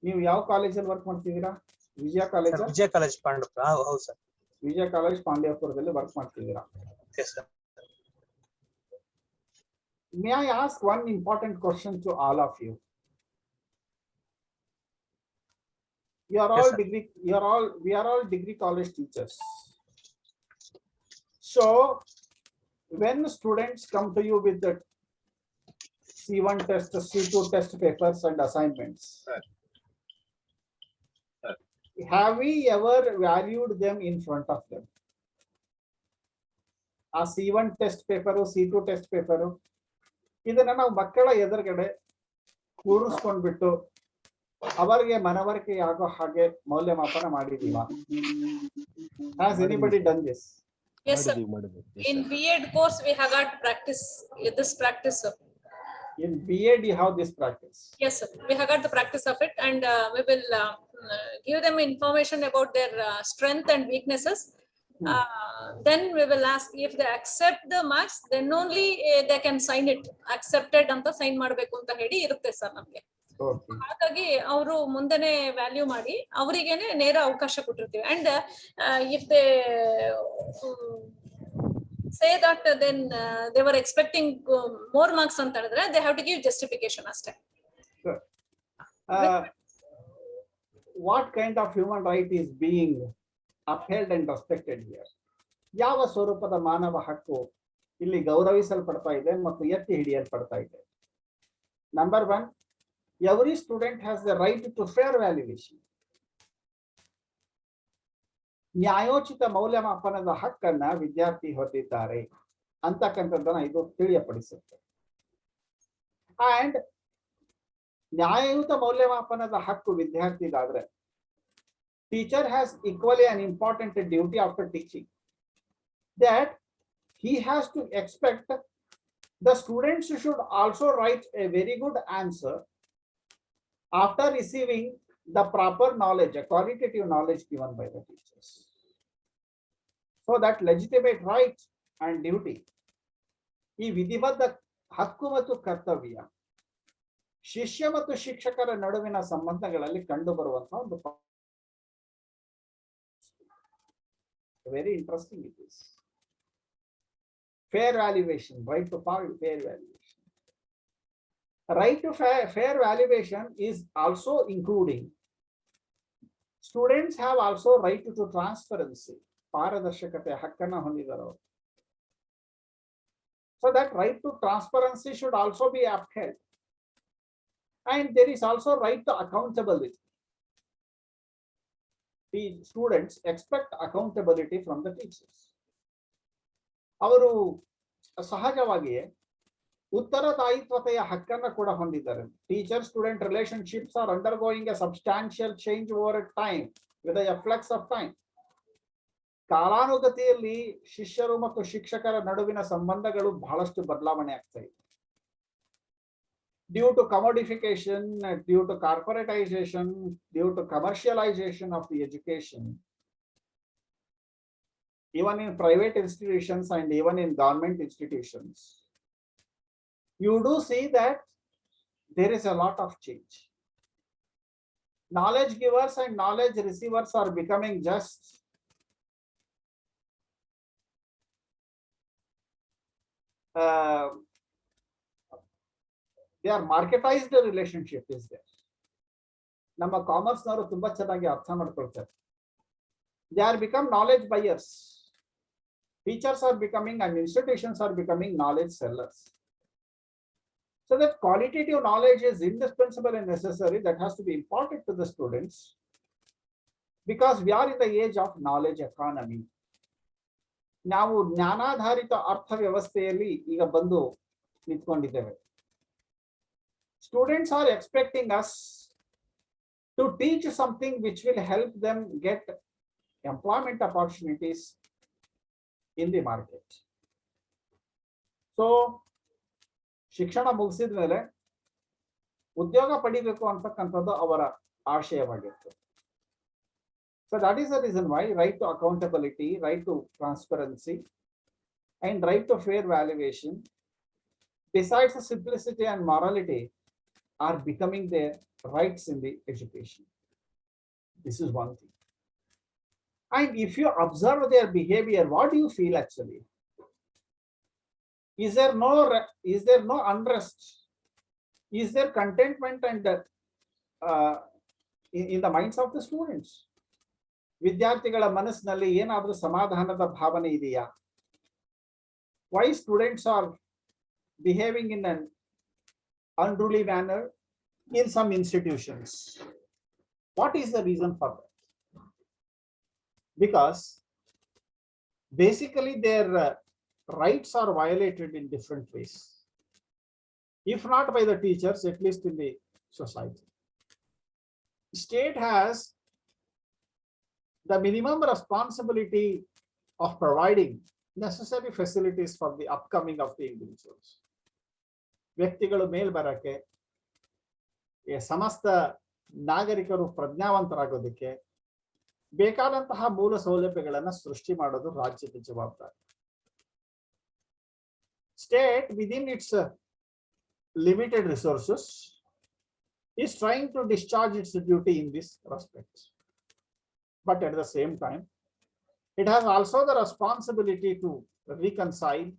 ನೀವು ಯಾವ ಕಾಲೇಜಲ್ಲಿ ವರ್ಕ್ ಮಾಡ್ತಿದ್ದೀರಾ? ವಿಜಯ ಕಾಲೇಜ್? ವಿಜಯ ಕಾಲೇಜ್ ಪಾಂಡವಪುರ. ಹೌದು ಸರ್. ವಿಜಯ ಕಾಲೇಜ್ ಪಾಂಡವಪುರದಲ್ಲಿ ವರ್ಕ್ ಮಾಡ್ತಿದ್ದೀರಾ? Yes sir. May I ask one important question to all of you? You are all degree. We are all degree college teachers. So, when students come to you with the C1 test, C2 test papers and assignments, have we ever valued them in front of them? A C1 test paper, C2 test paper, ಇದನ್ನ ನಾವು ಮಕ್ಕಳ ಎದುರುಗಡೆ ಕೂರಿಸ್ಕೊಂಡ್ಬಿಟ್ಟು ಅವರಿಗೆ ಮನವರಿಕೆ ಆಗೋ ಹಾಗೆ ಮೌಲ್ಯಮಾಪನ ಮಾಡಿದೀವಾ? Has anybody done this? Yes, sir. In B.Ed course, we have got this practice, sir. In B.Ed, you have this practice? Yes, sir. We have got the practice of it, and we will give them information about their strength and weaknesses. Then we will ask if they accept the marks, then only they can sign it. Accepted anta sign ಮಾಡಬೇಕು ಅಂತ ಹೇಳಿ ಇರುತ್ತೆ sir ನಮಗೆ. ಹಾಗಾಗಿ ಅವರು ಮುಂದೆನೆ value ಮಾಡಿ ಅವರಿಗೇನೆ ನೇರ ಅವಕಾಶ ಕೊಟ್ಟಿರ್ತೀವಿ. And if they say that then they were expecting more marks ಅಂತ ಹೇಳಿದ್ರೆ they have to give justification ಅಷ್ಟೇ. What kind of human right is being upheld and respected here? ಯಾವ ಸ್ವರೂಪದ ಮಾನವ ಹಕ್ಕು ಇಲ್ಲಿ ಗೌರವಿಸಲ್ಪಡ್ತಾ ಇದೆ ಮತ್ತು ಎತ್ತಿ ಹಿಡಿಯಲ್ಪಡ್ತಾ ಇದೆ. Number 1, every student has the right to fair valuation. ನ್ಯಾಯೋಚಿತ ಮೌಲ್ಯಮಾಪನದ ಹಕ್ಕನ್ನ ವಿದ್ಯಾರ್ಥಿ ಹೊಂದಿದ್ದಾರೆ ಅಂತಕ್ಕಂಥದ್ದನ್ನ ಇದು ತಿಳಿಯಪಡಿಸುತ್ತೆ. ಅಂಡ್ ನ್ಯಾಯಯುತ ಮೌಲ್ಯಮಾಪನದ ಹಕ್ಕು ವಿದ್ಯಾರ್ಥಿಗಾದ್ರೆ teacher has equally an important duty after teaching, that he has to expect the students should also write a very good answer after receiving the proper knowledge, a qualitative knowledge given by the teachers. So that legitimate right and duty, ಈ ವಿಧಿಬದ್ಧ ಹಕ್ಕು ಮತ್ತು ಕರ್ತವ್ಯ ಶಿಷ್ಯ ಮತ್ತು ಶಿಕ್ಷಕರ ನಡುವಿನ ಸಂಬಂಧಗಳಲ್ಲಿ ಕಂಡು ಬರುವಂತಹ ಒಂದು very interesting it is. Fair valuation, right to fair valuation. Right to fair valuation is also including students have also right to transparency. ಪಾರದರ್ಶಕತೆ ಹಕ್ಕನ್ನ ಹೊಂದಿದರು. So that right to transparency should also be upheld. And there is also right to accountability. The students expect accountability from the teachers. ಅವರು ಸಹಜವಾಗಿಯೇ ಉತ್ತರದಾಯಿತ್ವತೆಯ ಹಕ್ಕನ್ನು ಕೂಡ ಹೊಂದಿದ್ದಾರೆ. Teacher student relationships are undergoing a substantial change over time with a flex of time. ಕಾಲಾನುಗತಿಯಲ್ಲಿ ಶಿಷ್ಯರು ಮತ್ತು ಶಿಕ್ಷಕರ ನಡುವಿನ ಸಂಬಂಧಗಳು ಬಹಳಷ್ಟು ಬದಲಾವಣೆ ಆಗ್ತಾ ಇದೆ. Due to commodification, due to corporatization, due to commercialization of the education, even in private institutions and even in government institutions, you do see that there is a lot of change. Knowledge givers and knowledge receivers are becoming just they are marketized relationship is there. ನಮ್ಮ commerce ನವರು ತುಂಬಾ ಚೆನ್ನಾಗಿ ಅರ್ಥ ಮಾಡ್ಕೊಳ್ತಾರೆ. They are become knowledge buyers. Teachers are becoming and institutions are becoming knowledge sellers. So that qualitative knowledge is indispensable and necessary, that has to be imparted to the students, because we are in the age of knowledge economy. ನಾವು ಜ್ಞಾನಾಧಾರಿತ ಅರ್ಥ ವ್ಯವಸ್ಥೆಯಲ್ಲಿ ಈಗ ಬಂದು ನಿಂತ್ಕೊಂಡಿದ್ದೇವೆ. Students are expecting us to teach something which will help them get employment opportunities in the market. So, ಶಿಕ್ಷಣ ಮುಗಿಸಿದ ಮೇಲೆ ಉದ್ಯೋಗ ಪಡಿಬೇಕು ಅಂತಕ್ಕಂಥದ್ದು ಅವರ ಆಶಯವಾಗಿತ್ತು. So that is the reason why right to accountability, right to transparency, and right to fair valuation, besides the simplicity and morality, are becoming their rights in the education. This is one thing. And if you observe their behavior, what do you feel actually? Is there no unrest? Is there contentment and in the minds of the students? ವಿದ್ಯಾರ್ಥಿಗಳ ಮನಸ್ಸಿನಲ್ಲಿ ಏನಾದರೂ ಸಮಾಧಾನದ ಭಾವನೆ ಇದೆಯಾ? Why students are behaving in an unruly manner in some institutions? What is the reason for that? Because basically their rights are violated in different ways. If not by the teachers, at least in the society. State has the minimum responsibility of providing necessary facilities for the upcoming of the individuals. ವ್ಯಕ್ತಿಗಳು ಮೇಲ್ ಬರಕ್ಕೆ, ಸಮಸ್ತ ನಾಗರಿಕರು ಪ್ರಜ್ಞಾವಂತರಾಗೋದಕ್ಕೆ ಬೇಕಾದಂತಹ ಮೂಲ ಸೌಲಭ್ಯಗಳನ್ನು ಸೃಷ್ಟಿ ಮಾಡೋದು ರಾಜ್ಯದ ಜವಾಬ್ದಾರಿ. State within its limited resources is trying to discharge its duty in this respect. But at the same time, it has also the responsibility to reconcile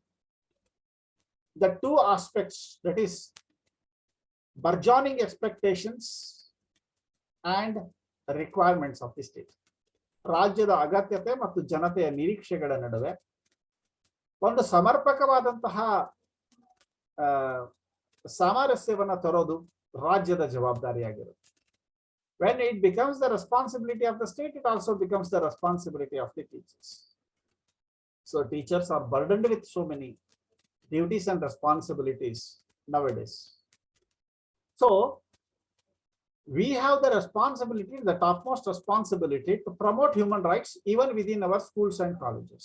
the two aspects, that is burgeoning expectations and requirements of the state. ರಾಜ್ಯದ ಅಗತ್ಯತೆ ಮತ್ತು ಜನತೆಯ ನಿರೀಕ್ಷೆಗಳ ನಡುವೆ ಒಂದು ಸಮರ್ಪಕವಾದಂತಹ ಸಾಮರಸ್ಯವನ್ನ ತರೋದು ರಾಜ್ಯದ ಜವಾಬ್ದಾರಿಯಾಗಿರುತ್ತೆ. When it becomes the responsibility of the state, it also becomes the responsibility of the teachers. So teachers are burdened with so many duties and responsibilities nowadays. So we have the responsibility, the topmost responsibility, to promote human rights even within our schools and colleges.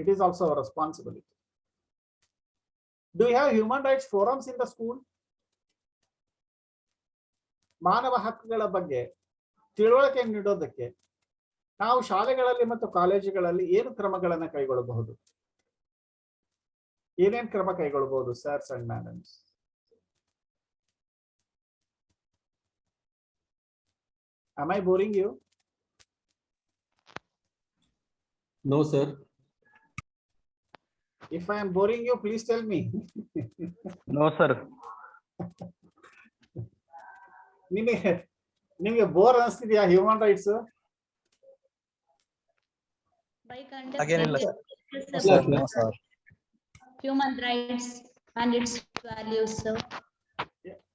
It is also our responsibility. Do you have human rights forums in the school? ಮಾನವ ಹಕ್ಕುಗಳ ಬಗ್ಗೆ ತಿಳುವಳಿಕೆ ನೀಡೋದಕ್ಕೆ ನಾವು ಶಾಲೆಗಳಲ್ಲಿ ಮತ್ತು ಕಾಲೇಜುಗಳಲ್ಲಿ ಏನು ಕ್ರಮಗಳನ್ನು ಕೈಗೊಳ್ಳಬಹುದು? ಏನೇನು ಕ್ರಮ ಕೈಗೊಳ್ಳಬಹುದು sirs and madams? Am I boring you? No, sir. If I am boring you, please tell me. No, sir. ನಿಮಗೆ ಬೋರ್ ಅನಿಸ್ತಿದ್ಯಾ human rights? By Again, conducting human rights and its values, sir.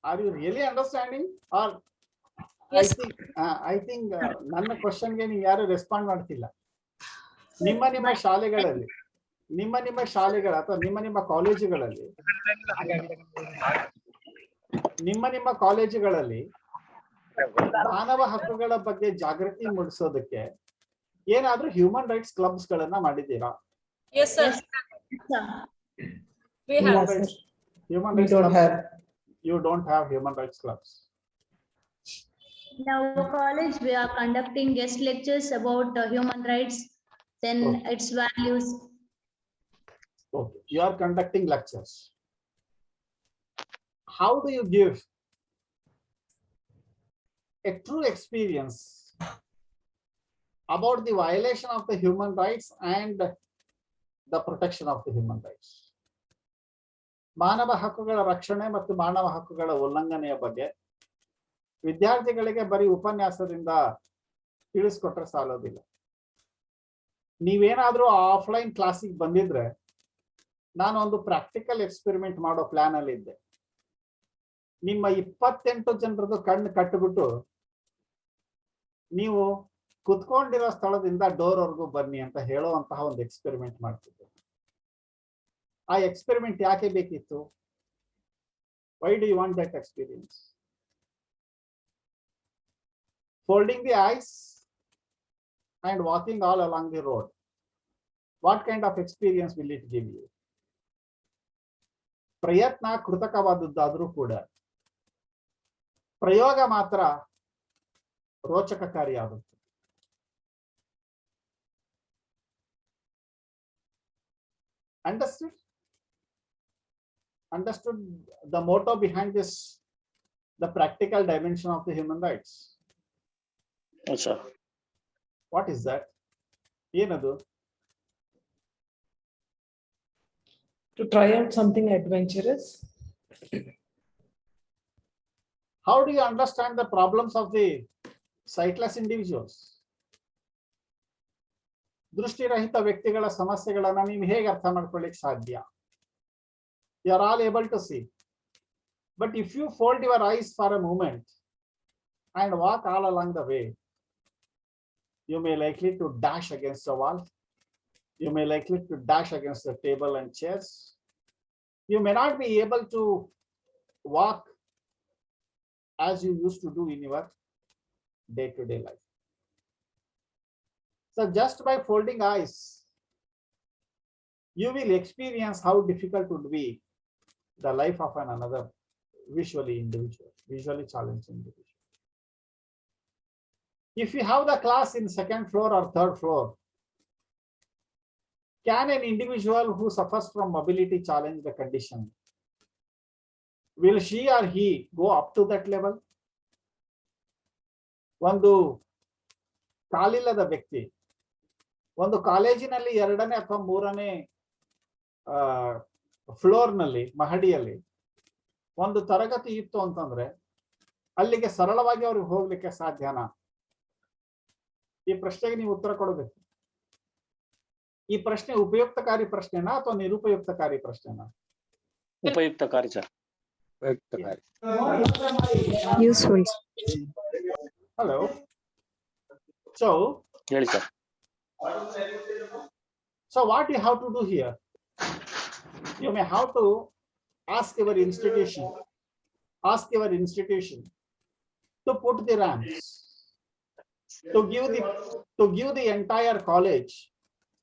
Are you really understanding? Or Yes. I think ನನ್ನ ಕ್ವಶನ್ಗೆ ನೀವು ಯಾರು respond ಮಾಡ್ತಿಲ್ಲ. ನಿಮ್ಮ ಶಾಲೆಗಳಲ್ಲಿ ಅಥವಾ ನಿಮ್ಮ ಕಾಲೇಜುಗಳಲ್ಲಿ ಮಾನವ ಹಕ್ಕುಗಳ ಬಗ್ಗೆ ಜಾಗೃತಿ ಮೂಡಿಸೋದಕ್ಕೆ ಏನಾದ್ರೂ ಹ್ಯೂಮನ್ ರೈಟ್ಸ್ ಕ್ಲಬ್ಸ್ ಗಳನ್ನ ಮಾಡಿದ್ದೀರಾ? Yes, sir. We have. No, sir. Human We rights don't clubs? have. You don't have human rights clubs. In our college, we are conducting guest lectures about human rights, then Okay. its values. Okay, you are conducting lectures. How do you give a true experience about the violation of the human rights and the protection of the human rights? ಮಾನವ ಹಕ್ಕುಗಳ ರಕ್ಷಣೆ ಮತ್ತು ಮಾನವ ಹಕ್ಕುಗಳ ಉಲ್ಲಂಘನೆಯ ಬಗ್ಗೆ ವಿದ್ಯಾರ್ಥಿಗಳಿಗೆ ಬರೀ ಉಪನ್ಯಾಸದಿಂದ ತಿಳಿಸ್ಕೊಟ್ರೆ ಸಾಲೋದಿಲ್ಲ. ನೀವೇನಾದ್ರೂ ಆಫ್ಲೈನ್ ಕ್ಲಾಸಿಗೆ ಬಂದಿದ್ರೆ ನಾನು ಒಂದು ಪ್ರಾಕ್ಟಿಕಲ್ ಎಕ್ಸ್ಪೆರಿಮೆಂಟ್ ಮಾಡೋ ಪ್ಲಾನ್ ಅಲ್ಲಿ ಇದ್ದೆ. ನಿಮ್ಮ 28 ಜನರದ್ದು ಕಣ್ಣು ಕಟ್ಟಿಬಿಟ್ಟು ನೀವು ಕುತ್ಕೊಂಡಿರೋ ಸ್ಥಳದಿಂದ ಡೋರ್ ವರ್ಗೂ ಬನ್ನಿ ಅಂತ ಹೇಳುವಂತಹ ಒಂದು ಎಕ್ಸ್ಪೆರಿಮೆಂಟ್ ಮಾಡ್ತಿದ್ದೆ. ಆ ಎಕ್ಸ್ಪೆರಿಮೆಂಟ್ ಯಾಕೆ ಬೇಕಿತ್ತು? Why do you want that experience? Folding the eyes and walking all along the road. What kind of experience will it give you? ಪ್ರಯತ್ನ ಕೃತಕವಾದದ್ದಾದ್ರೂ ಕೂಡ ಪ್ರಯೋಗ ಮಾತ್ರ ರೋಚಕಕಾರಿಯಾಗುತ್ತೆ. Understood the motto behind this, the practical dimension of the human rights? Yes, sir. What is that? ಏನದು? To try out something adventurous. How do you understand the problems of the sightless individuals? ದೃಷ್ಟಿರಹಿತ ವ್ಯಕ್ತಿಗಳ ಸಮಸ್ಯೆಗಳನ್ನ ನೀವು ಹೇಗೆ ಅರ್ಥ ಮಾಡ್ಕೊಳ್ಳಿಕ್ಕೆ ಸಾಧ್ಯ? You are all able to see. But if you fold your eyes for a moment and walk all along the way, you may likely to dash against a wall. You may likely to dash against the table and chairs. You may not be able to walk as you used to do in your day-to-day life. So just by folding eyes, you will experience how difficult would be the life of another visually challenged individual. If you have the class in 2nd floor or 3rd floor, can an individual who suffers from mobility challenge the condition, will she or he go up to that level? ಒಂದು ಕಾಲಿಲ್ಲದ ವ್ಯಕ್ತಿ ಒಂದು ಕಾಲೇಜಿನಲ್ಲಿ 2ನೇ ಅಥವಾ 3ನೇ floor ನಲ್ಲಿ ಮಹಡಿಯಲ್ಲಿ ಒಂದು ತರಗತಿ ಇತ್ತು ಅಂತಂದ್ರೆ ಅಲ್ಲಿಗೆ ಸರಳವಾಗಿ ಅವ್ರಿಗೆ ಹೋಗ್ಲಿಕ್ಕೆ ಸಾಧ್ಯನಾ? ಈ ಪ್ರಶ್ನೆಗೆ ನೀವು ಉತ್ತರ ಕೊಡಬೇಕು. ಈ ಪ್ರಶ್ನೆ ಉಪಯುಕ್ತಕಾರಿ ಪ್ರಶ್ನೆನಾ ಅಥವಾ ನಿರುಪಯುಕ್ತಕಾರಿ ಪ್ರಶ್ನೆನಾ? ಉಪಯುಕ್ತಕಾರಿ ಸರ್. Useful. Hello. So, ಹೇಳಿ sir. so what you have to do here? You may have to ask your institution to put the ramps, to give the entire college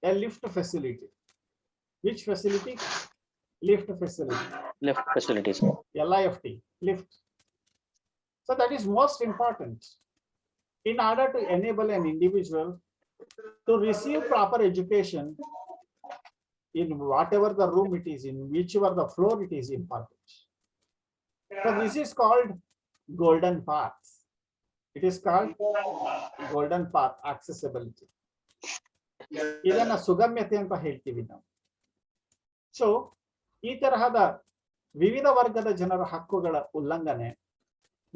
a lift facility. Which facility? Lift facility. Lift facilities. LIFT, lift. So that is most important in order to enable an individual to receive proper education in whatever the room it is, in whichever the floor it is imparted. So this is called golden path. It is called golden path accessibility. ಇದನ್ನ ಸುಗಮ್ಯತೆ ಅಂತ ಹೇಳ್ತೀವಿ ನಾವು. So ಈ ತರಹದ ವಿವಿಧ ವರ್ಗದ ಜನರ ಹಕ್ಕುಗಳ ಉಲ್ಲಂಘನೆ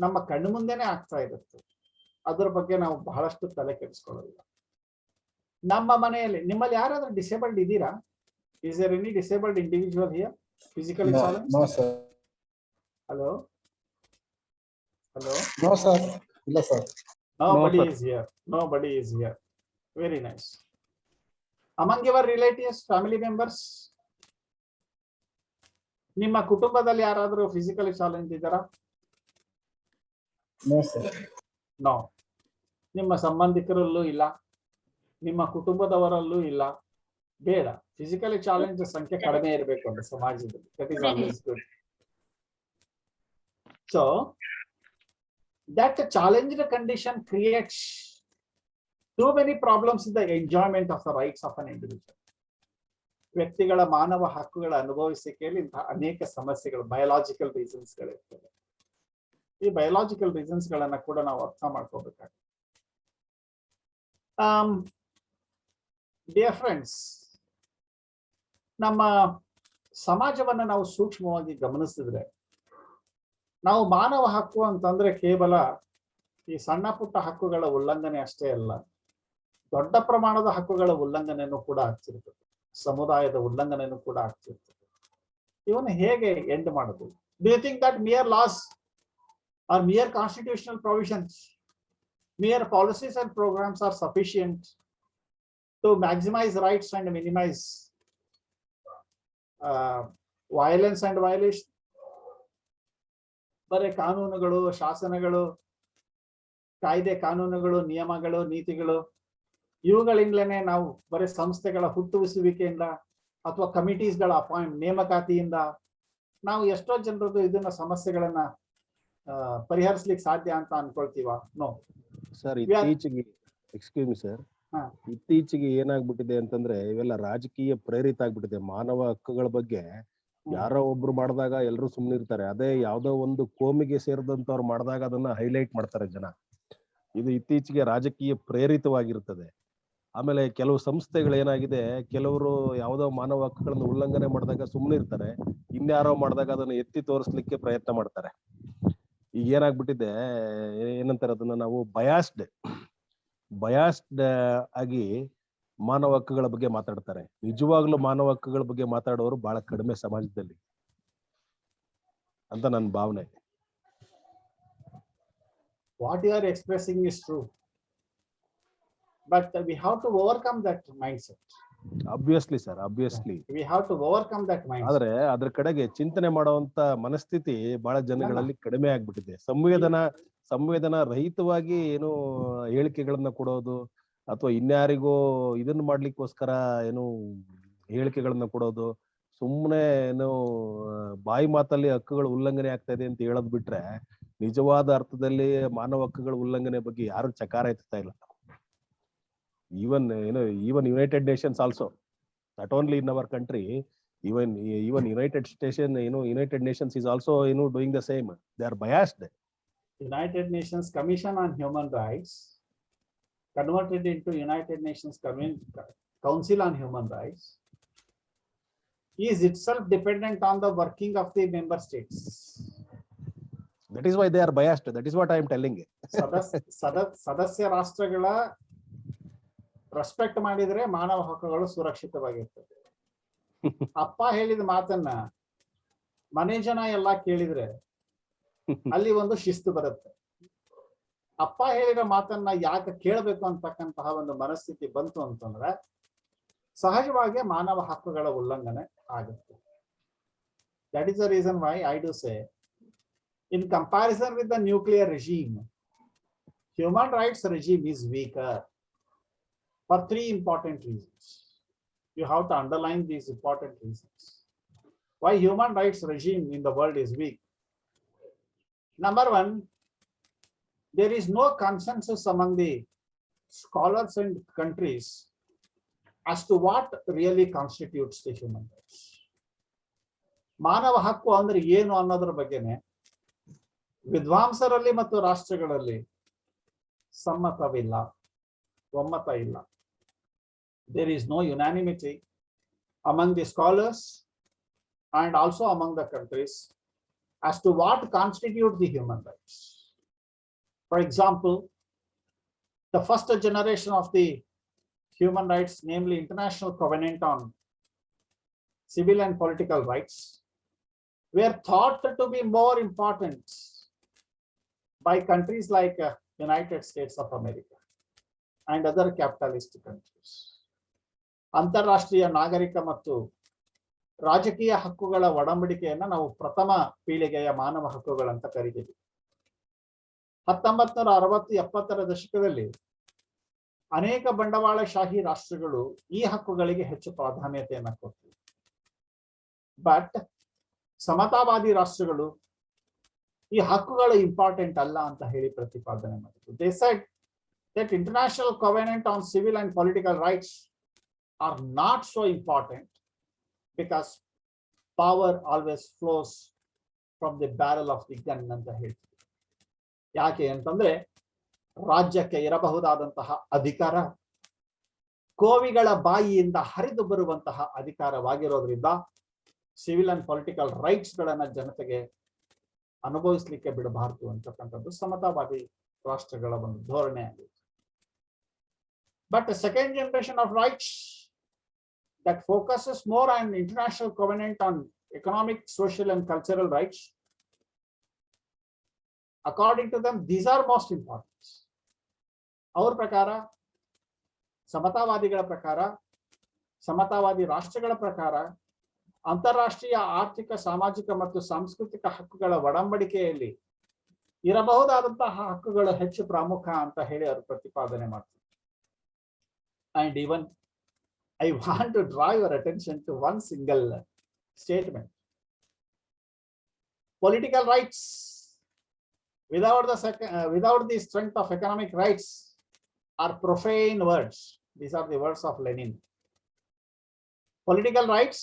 ನಮ್ಮ ಕಣ್ಣು ಮುಂದೆನೆ ಆಗ್ತಾ ಇರುತ್ತೆ. ಅದರ ಬಗ್ಗೆ ನಾವು ಬಹಳಷ್ಟು ತಲೆ ಕೆಡಿಸ್ಕೊಳ್ಳೋದಿಲ್ಲ. ನಮ್ಮ ಮನೆಯಲ್ಲಿ ನಿಮ್ಮಲ್ಲಿ ಯಾರಾದ್ರೂ ಡಿಸೇಬಲ್ಡ್ ಇದ್ದೀರಾ? Is there any disabled individual here? Physically challenged? No, sir. Hello? Hello? No, sir. No, sir. Nobody No, sir. is here. Nobody is here. Very nice. Among your relatives, family members, ನಿಮ್ಮ ಕುಟುಂಬದಲ್ಲಿ ಯಾರಾದರೂ physically challenge ಇದ್ದಾರಾ? No, sir. No. ನಿಮ್ಮ ಸಂಬಂಧಿಕರಲ್ಲೂ ಇಲ್ಲ, ನಿಮ್ಮ ಕುಟುಂಬದವರಲ್ಲೂ ಇಲ್ಲ. ಬೇಡ. Physically challenge ಸಂಖ್ಯೆ ಕಡಿಮೆ ಇರಬೇಕು ಅಂತ ಸಮಾಜದಲ್ಲಿ. That is always good. So that challenged condition creates too many problems in the enjoyment of the rights of an individual. ವ್ಯಕ್ತಿಗಳ ಮಾನವ ಹಕ್ಕುಗಳ ಅನುಭವಿಸಿಕೆಯಲ್ಲಿ ಇಂತಹ ಅನೇಕ ಸಮಸ್ಯೆಗಳು, ಬಯೋಲಾಜಿಕಲ್ ರೀಸನ್ಸ್ ಗಳಿರ್ತವೆ. ಈ ಬಯೋಲಾಜಿಕಲ್ ರೀಸನ್ಸ್ ಗಳನ್ನ ಕೂಡ ನಾವು ಅರ್ಥ ಮಾಡ್ಕೋಬೇಕಾಗುತ್ತೆ. ಡಿಯರ್ ಫ್ರೆಂಡ್ಸ್, ನಮ್ಮ ಸಮಾಜವನ್ನ ನಾವು ಸೂಕ್ಷ್ಮವಾಗಿ ಗಮನಿಸಿದ್ರೆ ನಾವು ಮಾನವ ಹಕ್ಕು ಅಂತಂದ್ರೆ ಕೇವಲ ಈ ಸಣ್ಣ ಪುಟ್ಟ ಹಕ್ಕುಗಳ ಉಲ್ಲಂಘನೆ ಅಷ್ಟೇ ಅಲ್ಲ, ದೊಡ್ಡ ಪ್ರಮಾಣದ ಹಕ್ಕುಗಳ ಉಲ್ಲಂಘನೆಯನ್ನು ಕೂಡ ಆಗ್ತಿರ್ತದೆ, ಸಮುದಾಯದ ಉಲ್ಲಂಘನೆಯನ್ನು ಕೂಡ ಆಗ್ತಿರ್ತದೆ. ಇವನ್ನ ಹೇಗೆ ಎಂಡ್ ಮಾಡೋದು? Do you think that mere laws or mere constitutional provisions, mere policies and programs are sufficient to maximize rights and minimize violence and violation? ಬರೀ ಕಾನೂನುಗಳು, ಶಾಸನಗಳು, ಕಾಯ್ದೆ ಕಾನೂನುಗಳು, ನಿಯಮಗಳು, ನೀತಿಗಳು ಇವುಗಳಿಂದಲೇ ನಾವು ಬರೀ ಸಂಸ್ಥೆಗಳ ಹುಟ್ಟುವಿಸುವಿಕೆಯಿಂದ ಅಥವಾ ಕಮಿಟೀಸ್ಗಳ ನೇಮಕಾತಿಯಿಂದ ನಾವು ಎಷ್ಟೋ ಜನರದ್ದು ಇದನ್ನ ಸಮಸ್ಯೆಗಳನ್ನ ಪರಿಹರಿಸ್ಲಿಕ್ಕೆ ಸಾಧ್ಯ ಅಂತ ಅನ್ಕೊಳ್ತೀವ? No sir. ಇತ್ತೀಚೆಗೆ ಎಕ್ಸ್ಕ್ಯೂಸ್ ಮಿ ಸರ್, ಹಾ. ಇತ್ತೀಚೆಗೆ ಏನಾಗ್ಬಿಟ್ಟಿದೆ ಅಂತಂದ್ರೆ ಇವೆಲ್ಲ ರಾಜಕೀಯ ಪ್ರೇರಿತ ಆಗ್ಬಿಟ್ಟಿದೆ. ಮಾನವ ಹಕ್ಕುಗಳ ಬಗ್ಗೆ ಯಾರೋ ಒಬ್ರು ಮಾಡಿದಾಗ ಎಲ್ಲರೂ ಸುಮ್ಮನೆ ಇರ್ತಾರೆ. ಅದೇ ಯಾವ್ದೋ ಒಂದು ಕೋಮಿಗೆ ಸೇರಿದಂತವ್ರು ಮಾಡಿದಾಗ ಅದನ್ನ ಹೈಲೈಟ್ ಮಾಡ್ತಾರೆ ಜನ. ಇದು ಇತ್ತೀಚೆಗೆ ರಾಜಕೀಯ ಪ್ರೇರಿತವಾಗಿರ್ತದೆ. ಆಮೇಲೆ ಕೆಲವು ಸಂಸ್ಥೆಗಳು ಏನಾಗಿದೆ, ಕೆಲವರು ಯಾವ್ದೋ ಮಾನವ ಹಕ್ಕುಗಳನ್ನು ಉಲ್ಲಂಘನೆ ಮಾಡಿದಾಗ ಸುಮ್ಮನೆ ಇರ್ತಾರೆ, ಇನ್ಯಾರೋ ಮಾಡಿದಾಗ ಅದನ್ನ ಎತ್ತಿ ತೋರಿಸ್ಲಿಕ್ಕೆ ಪ್ರಯತ್ನ ಮಾಡ್ತಾರೆ. ಈಗ ಏನಾಗ್ಬಿಟ್ಟಿದೆ, ಏನಂತಾರೆ ಅದನ್ನ ನಾವು ಬಯಾಸ್ಡ್ ಆಗಿ ಮಾನವ ಹಕ್ಕುಗಳ ಬಗ್ಗೆ ಮಾತಾಡ್ತಾರೆ. ನಿಜವಾಗ್ಲೂ ಮಾನವ ಹಕ್ಕುಗಳ ಬಗ್ಗೆ ಮಾತಾಡೋರು ಬಹಳ ಕಡಿಮೆ ಸಮಾಜದಲ್ಲಿ ಅಂತ ನನ್ನ ಭಾವನೆ. What you are expressing is true, but we have to overcome that mindset. Obviously sir, obviously we have to overcome that mindset. ಆದ್ರೆ ಅದ್ರ ಕಡೆಗೆ ಚಿಂತನೆ ಮಾಡುವಂತ ಮನಸ್ಥಿತಿ ಬಹಳ ಜನಗಳಲ್ಲಿ ಕಡಿಮೆ ಆಗ್ಬಿಟ್ಟಿದೆ. ಸಂವೇದನಾ ರಹಿತವಾಗಿ ಏನು ಹೇಳಿಕೆಗಳನ್ನ ಕೊಡೋದು ಅಥವಾ ಇನ್ಯಾರಿಗೋ ಇದನ್ನ ಮಾಡ್ಲಿಕ್ಕೋಸ್ಕರ ಏನು ಹೇಳಿಕೆಗಳನ್ನ ಕೊಡೋದು, ಸುಮ್ಮನೆ ಏನು ಬಾಯಿ ಮಾತಲ್ಲಿ ಹಕ್ಕುಗಳ ಉಲ್ಲಂಘನೆ ಆಗ್ತಾ ಇದೆ ಅಂತ ಹೇಳೋದ್ ಬಿಟ್ರೆ ನಿಜವಾದ ಅರ್ಥದಲ್ಲಿ ಮಾನವ ಹಕ್ಕುಗಳ ಉಲ್ಲಂಘನೆ ಬಗ್ಗೆ ಯಾರು ಚಕಾರ ಎತ್ತಾ ಇಲ್ಲ. Even United Nations also, not only in our country, even United Nations is also doing the same. They are biased. United Nations Commission on Human Rights, converted into United Nations Council on Human Rights, is itself dependent on the working of the member states. That is why they are biased. That is what I am telling you. ಸದಸ್ಯ ರಾಷ್ಟ್ರಗಳ respect ಮಾಡಿದ್ರೆ ಮಾನವ ಹಕ್ಕುಗಳು ಸುರಕ್ಷಿತವಾಗಿರ್ತದೆ. ಅಪ್ಪ ಹೇಳಿದ ಮಾತನ್ನ ಮನೆ ಜನ ಎಲ್ಲ ಕೇಳಿದ್ರೆ ಅಲ್ಲಿ ಒಂದು ಶಿಸ್ತು ಬರುತ್ತೆ. ಅಪ್ಪ ಹೇಳಿರೋ ಮಾತನ್ನ ಯಾಕೆ ಕೇಳಬೇಕು ಅಂತಕ್ಕಂತಹ ಒಂದು ಮನಸ್ಥಿತಿ ಬಂತು ಅಂತಂದ್ರೆ ಸಹಜವಾಗಿ ಮಾನವ ಹಕ್ಕುಗಳ ಉಲ್ಲಂಘನೆ ಆಗುತ್ತೆ. That is the reason why I do say, in comparison with the nuclear regime, human rights regime is weaker for 3 important reasons. You have to underline these important reasons. Why human rights regime in the world is weak? Number one, there is no consensus among the scholars and countries as to what really constitutes the human rights. ಮಾನವ ಹಕ್ಕು ಅಂದ್ರೆ ಏನು ಅನ್ನೋದ್ರ ಬಗ್ಗೆನೆ ವಿದ್ವಾಂಸರಲ್ಲಿ ಮತ್ತು ರಾಷ್ಟ್ರಗಳಲ್ಲಿ ಸಮ್ಮತವಿಲ್ಲ, ಒಮ್ಮತ ಇಲ್ಲ. There is no unanimity among the scholars and also among the countries as to what constitutes the human rights. For example, the first generation of the human rights, namely International Covenant on Civil and Political Rights, were thought to be more important by countries like United States of America and other capitalist countries. ಅಂತಾರಾಷ್ಟ್ರೀಯ ನಾಗರಿಕ ಮತ್ತು ರಾಜಕೀಯ ಹಕ್ಕುಗಳ ಒಡಂಬಡಿಕೆಯನ್ನ ನಾವು ಪ್ರಥಮ ಪೀಳಿಗೆಯ ಮಾನವ ಹಕ್ಕುಗಳಂತ ಕರೀತೀವಿ. 1960-70 ದಶಕದಲ್ಲಿ ಅನೇಕ ಬಂಡವಾಳಶಾಹಿ ರಾಷ್ಟ್ರಗಳು ಈ ಹಕ್ಕುಗಳಿಗೆ ಹೆಚ್ಚು ಪ್ರಾಧಾನ್ಯತೆಯನ್ನು ಕೊಟ್ಟಿವೆ. ಬಟ್ ಸಮತಾವಾದಿ ರಾಷ್ಟ್ರಗಳು ಈ ಹಕ್ಕುಗಳು ಇಂಪಾರ್ಟೆಂಟ್ ಅಲ್ಲ ಅಂತ ಹೇಳಿ ಪ್ರತಿಪಾದನೆ ಮಾಡಿದ್ರು. They said that International Covenant on Civil and Political Rights are not so important because power always flows from the barrel of the gun ಅಂತ ಹೇಳ್ತೀವಿ. ಯಾಕೆ ಅಂತಂದ್ರೆ ರಾಜ್ಯಕ್ಕೆ ಇರಬಹುದಾದಂತಹ ಅಧಿಕಾರ ಕೋವಿಗಳ ಬಾಯಿಯಿಂದ ಹರಿದು ಬರುವಂತಹ ಅಧಿಕಾರವಾಗಿರೋದ್ರಿಂದ ಸಿವಿಲ್ ಅಂಡ್ ಪೊಲಿಟಿಕಲ್ ರೈಟ್ಸ್ ಗಳನ್ನ ಜನತೆಗೆ ಅನುಭವಿಸಲಿಕ್ಕೆ ಬಿಡಬಾರದು ಅಂತಕ್ಕಂಥದ್ದು ಸಮತಾವಾದಿ ರಾಷ್ಟ್ರಗಳ ಒಂದು ಧೋರಣೆ ಆಗಿದೆ. But second generation of rights that focuses more on International Covenant on Economic, Social and Cultural Rights, according to them, these are most important. Our ಪ್ರಕಾರ, ಸಮತಾವಾದಿಗಳ ಪ್ರಕಾರ, ಸಮತಾವಾದಿ ರಾಷ್ಟ್ರಗಳ ಪ್ರಕಾರ, ಅಂತಾರಾಷ್ಟ್ರೀಯ ಆರ್ಥಿಕ, ಸಾಮಾಜಿಕ ಮತ್ತು ಸಾಂಸ್ಕೃತಿಕ ಹಕ್ಕುಗಳ ಒಡಂಬಡಿಕೆಯಲ್ಲಿ ಇರಬಹುದಾದಂತಹ ಹಕ್ಕುಗಳು ಹೆಚ್ಚು ಪ್ರಾಮುಖ ಅಂತ ಹೇಳಿ ಅವರು ಪ್ರತಿಪಾದನೆ ಮಾಡ್ತಾರೆ. And even I want to draw your attention to one single statement. Political rights without the strength of economic rights are profane words. These are the words of Lenin. Political rights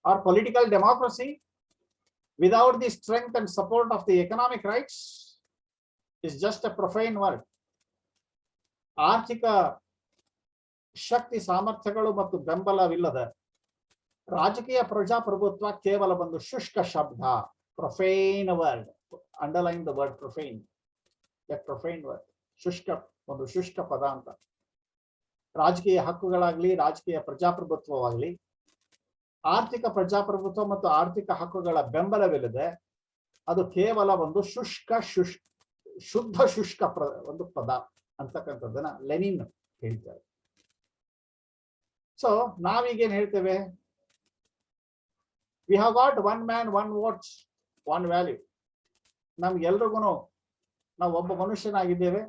or political democracy without the strength and support of the economic rights is just a profane word. ಆರ್ಥಿಕ ಶಕ್ತಿ ಸಾಮರ್ಥ್ಯಗಳು ಮತ್ತು ಬೆಂಬಲವಿಲ್ಲದ ರಾಜಕೀಯ ಪ್ರಜಾಪ್ರಭುತ್ವ ಕೇವಲ ಒಂದು ಶುಷ್ಕ ಶಬ್ದ, profane word. Underline the word profane. Profane word, ಒಂದು ಶುಷ್ಕ ಪದ ಅಂತ. ರಾಜಕೀಯ ಹಕ್ಕುಗಳಾಗ್ಲಿ, ರಾಜಕೀಯ ಪ್ರಜಾಪ್ರಭುತ್ವವಾಗ್ಲಿ, ಆರ್ಥಿಕ ಪ್ರಜಾಪ್ರಭುತ್ವ ಮತ್ತು ಆರ್ಥಿಕ ಹಕ್ಕುಗಳ ಬೆಂಬಲವಿಲ್ಲದೆ ಅದು ಕೇವಲ ಒಂದು ಶುದ್ಧ ಶುಷ್ಕ ಒಂದು ಪದ ಅಂತಕ್ಕಂಥದ್ದನ್ನ ಲೆನಿನ್ ಹೇಳ್ತಾರೆ. ಸೊ ನಾವೀಗೇನ್ ಹೇಳ್ತೇವೆ, we have got one man one votes one value. ನಮ್ಗೆಲ್ರಿಗೂ ನಾವು ಒಬ್ಬ ಮನುಷ್ಯನಾಗಿದ್ದೇವೆ,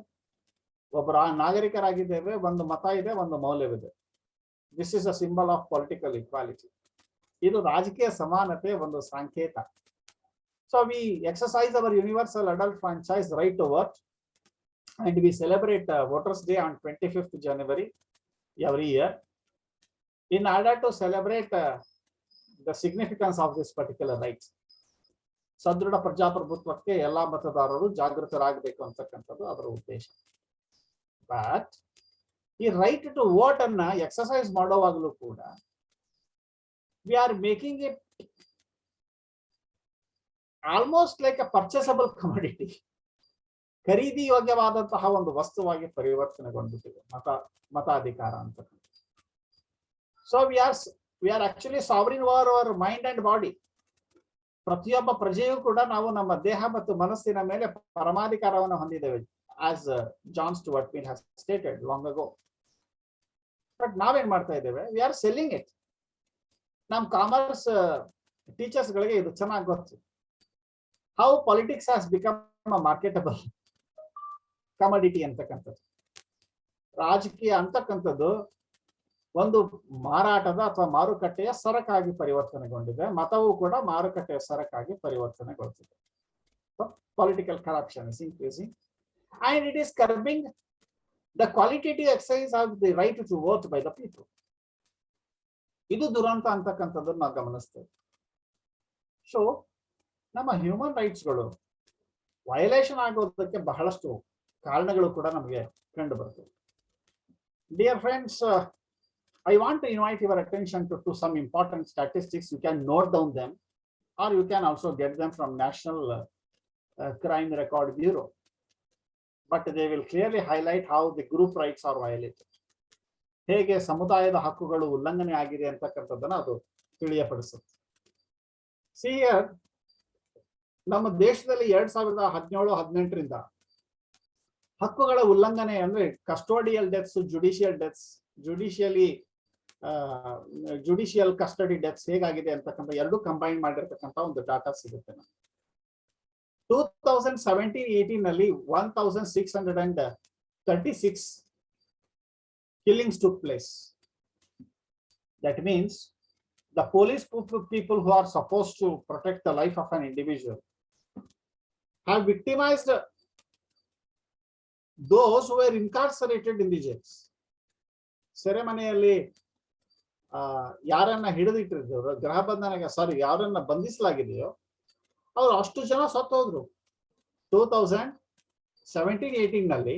ಒಬ್ಬ ನಾಗರಿಕರಾಗಿದ್ದೇವೆ, ಒಂದು ಮತ ಇದೆ, ಒಂದು ಮೌಲ್ಯವಿದೆ. This is a symbol of political equality. ಇದು ರಾಜಕೀಯ ಸಮಾನತೆ ಒಂದು ಸಂಕೇತ. So we exercise our universal adult franchise right to vote and we celebrate Voters Day on 25th January every year in order to celebrate the significance of this particular right. ಸದೃಢ ಪ್ರಜಾಪ್ರಭುತ್ವಕ್ಕೆ ಎಲ್ಲಾ ಮತದಾರರು ಜಾಗೃತರಾಗಬೇಕು ಅಂತಕ್ಕಂಥದ್ದು ಅದರ ಉದ್ದೇಶ. ಬಟ್ ಈ right to vote ಅನ್ನ exercise ಮಾಡುವಾಗಲೂ ಕೂಡ we are making it almost like a purchasable commodity. ಖರೀದಿ ಯೋಗ್ಯವಾದಂತಹ ಒಂದು ವಸ್ತುವಾಗಿ ಪರಿವರ್ತನೆಗೊಂಡಿದೆ ಮತಾಧಿಕಾರ ಅಂತ. So we are actually sovereign over our mind and body. ಪ್ರತಿಯೊಬ್ಬ ಪ್ರಜೆಯೂ ಕೂಡ ನಾವು ನಮ್ಮ ದೇಹ ಮತ್ತು ಮನಸ್ಸಿನ ಮೇಲೆ ಪರಮಾಧಿಕಾರವನ್ನು ಹೊಂದಿದ್ದೇವೆ, as John Stuart Mill has stated long ago. But ನಾವೇನ್ ಮಾಡ್ತಾ ಇದ್ದೇವೆ, ವಿ ಆರ್ ಸೆಲ್ಲಿಂಗ್ ಇಟ್. ನಮ್ ಕಾಮರ್ಸ್ ಟೀಚರ್ಸ್ ಗಳಿಗೆ ಇದು ಚೆನ್ನಾಗಿ ಗೊತ್ತು. How politics has become a marketable commodity ಅಂತಕ್ಕಂಥದ್ದು. ರಾಜಕೀಯ ಅಂತಕ್ಕಂಥದ್ದು ಒಂದು ಮಾರಾಟದ ಅಥವಾ ಮಾರುಕಟ್ಟೆಯ ಸರಕಾಗಿ ಪರಿವರ್ತನೆಗೊಂಡಿದೆ. ಮತವು ಕೂಡ ಮಾರುಕಟ್ಟೆಯ ಸರಕಾಗಿ ಪರಿವರ್ತನೆಗೊಳ್ತಿದೆ. Political corruption is increasing and it is curbing the qualitative exercise of the right to vote by the people. ಇದು ದುರಂತ ಅಂತಕ್ಕಂಥದ್ದನ್ನು ನಾವು ಗಮನಿಸ್ತೇವೆ. ಸೊ ನಮ್ಮ ಹ್ಯೂಮನ್ ರೈಟ್ಸ್ಗಳು ವಯಲೇಷನ್ ಆಗೋದಕ್ಕೆ ಬಹಳಷ್ಟು ಕಾರಣಗಳು ಕೂಡ ನಮಗೆ ಕಂಡು ಬರ್ತವೆ. Dear friends, I want to invite your attention to some important statistics. You can note down them, or you can also get them from National Crime Record Bureau. But they will clearly highlight how the group rights are violated. ಹೇಗೆ ಸಮುದಾಯದ ಹಕ್ಕುಗಳು ಉಲ್ಲಂಘನೆ ಆಗಿದೆ ಅಂತಕ್ಕಂಥದ್ದನ್ನ ಅದು ತಿಳಿಯಪಡಿಸುತ್ತೆ. See here, ನಮ್ಮ ದೇಶದಲ್ಲಿ 2017-18ರಿಂದ ಹಕ್ಕುಗಳ ಉಲ್ಲಂಘನೆ ಅಂದ್ರೆ custodial deaths, judicial deaths, judicial custody deaths ಹೇಗಾಗಿದೆ ಅಂತಕ್ಕಂಥ ಎರಡು ಕಂಬೈನ್ ಮಾಡಿರ್ತಕ್ಕಂಥ ಒಂದು ಡಾಟಾ ಸಿಗುತ್ತೆ. 2017-18 ನಲ್ಲಿ 1636 killings took place. That means the police people who are supposed to protect the life of an individual have victimized those who were incarcerated in the jails. ಸೆರೆಮನೆಯಲ್ಲಿ ಯಾರನ್ನ ಹಿಡಿದಿಟ್ಟಿದ್ರು, ಗೃಹ ಬಂಧನಕ್ಕೆ ಯಾರನ್ನ ಬಂಧಿಸಲಾಗಿದೆಯೋ ಅವ್ರು ಅಷ್ಟು ಜನ ಸತ್ತು ಹೋದ್ರು. 2017-18 ನಲ್ಲಿ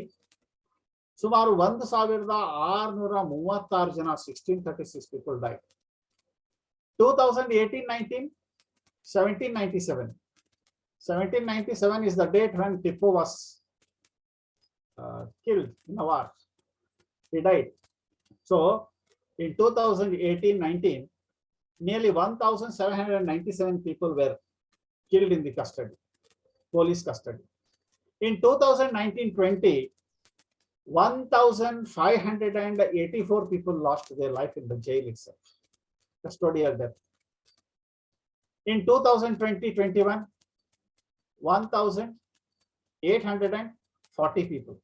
ಸುಮಾರು 1636 ಜನ, 1636 people died. 2018-19, 1797. 1797 is the date when Tipu was killed in a war. He died. So in 2018-19, nearly 1797 people were killed in the custody, police custody. In 2019-20, 1584 people lost their life in the jail itself, custodial death. In 2020-21, 1840 people.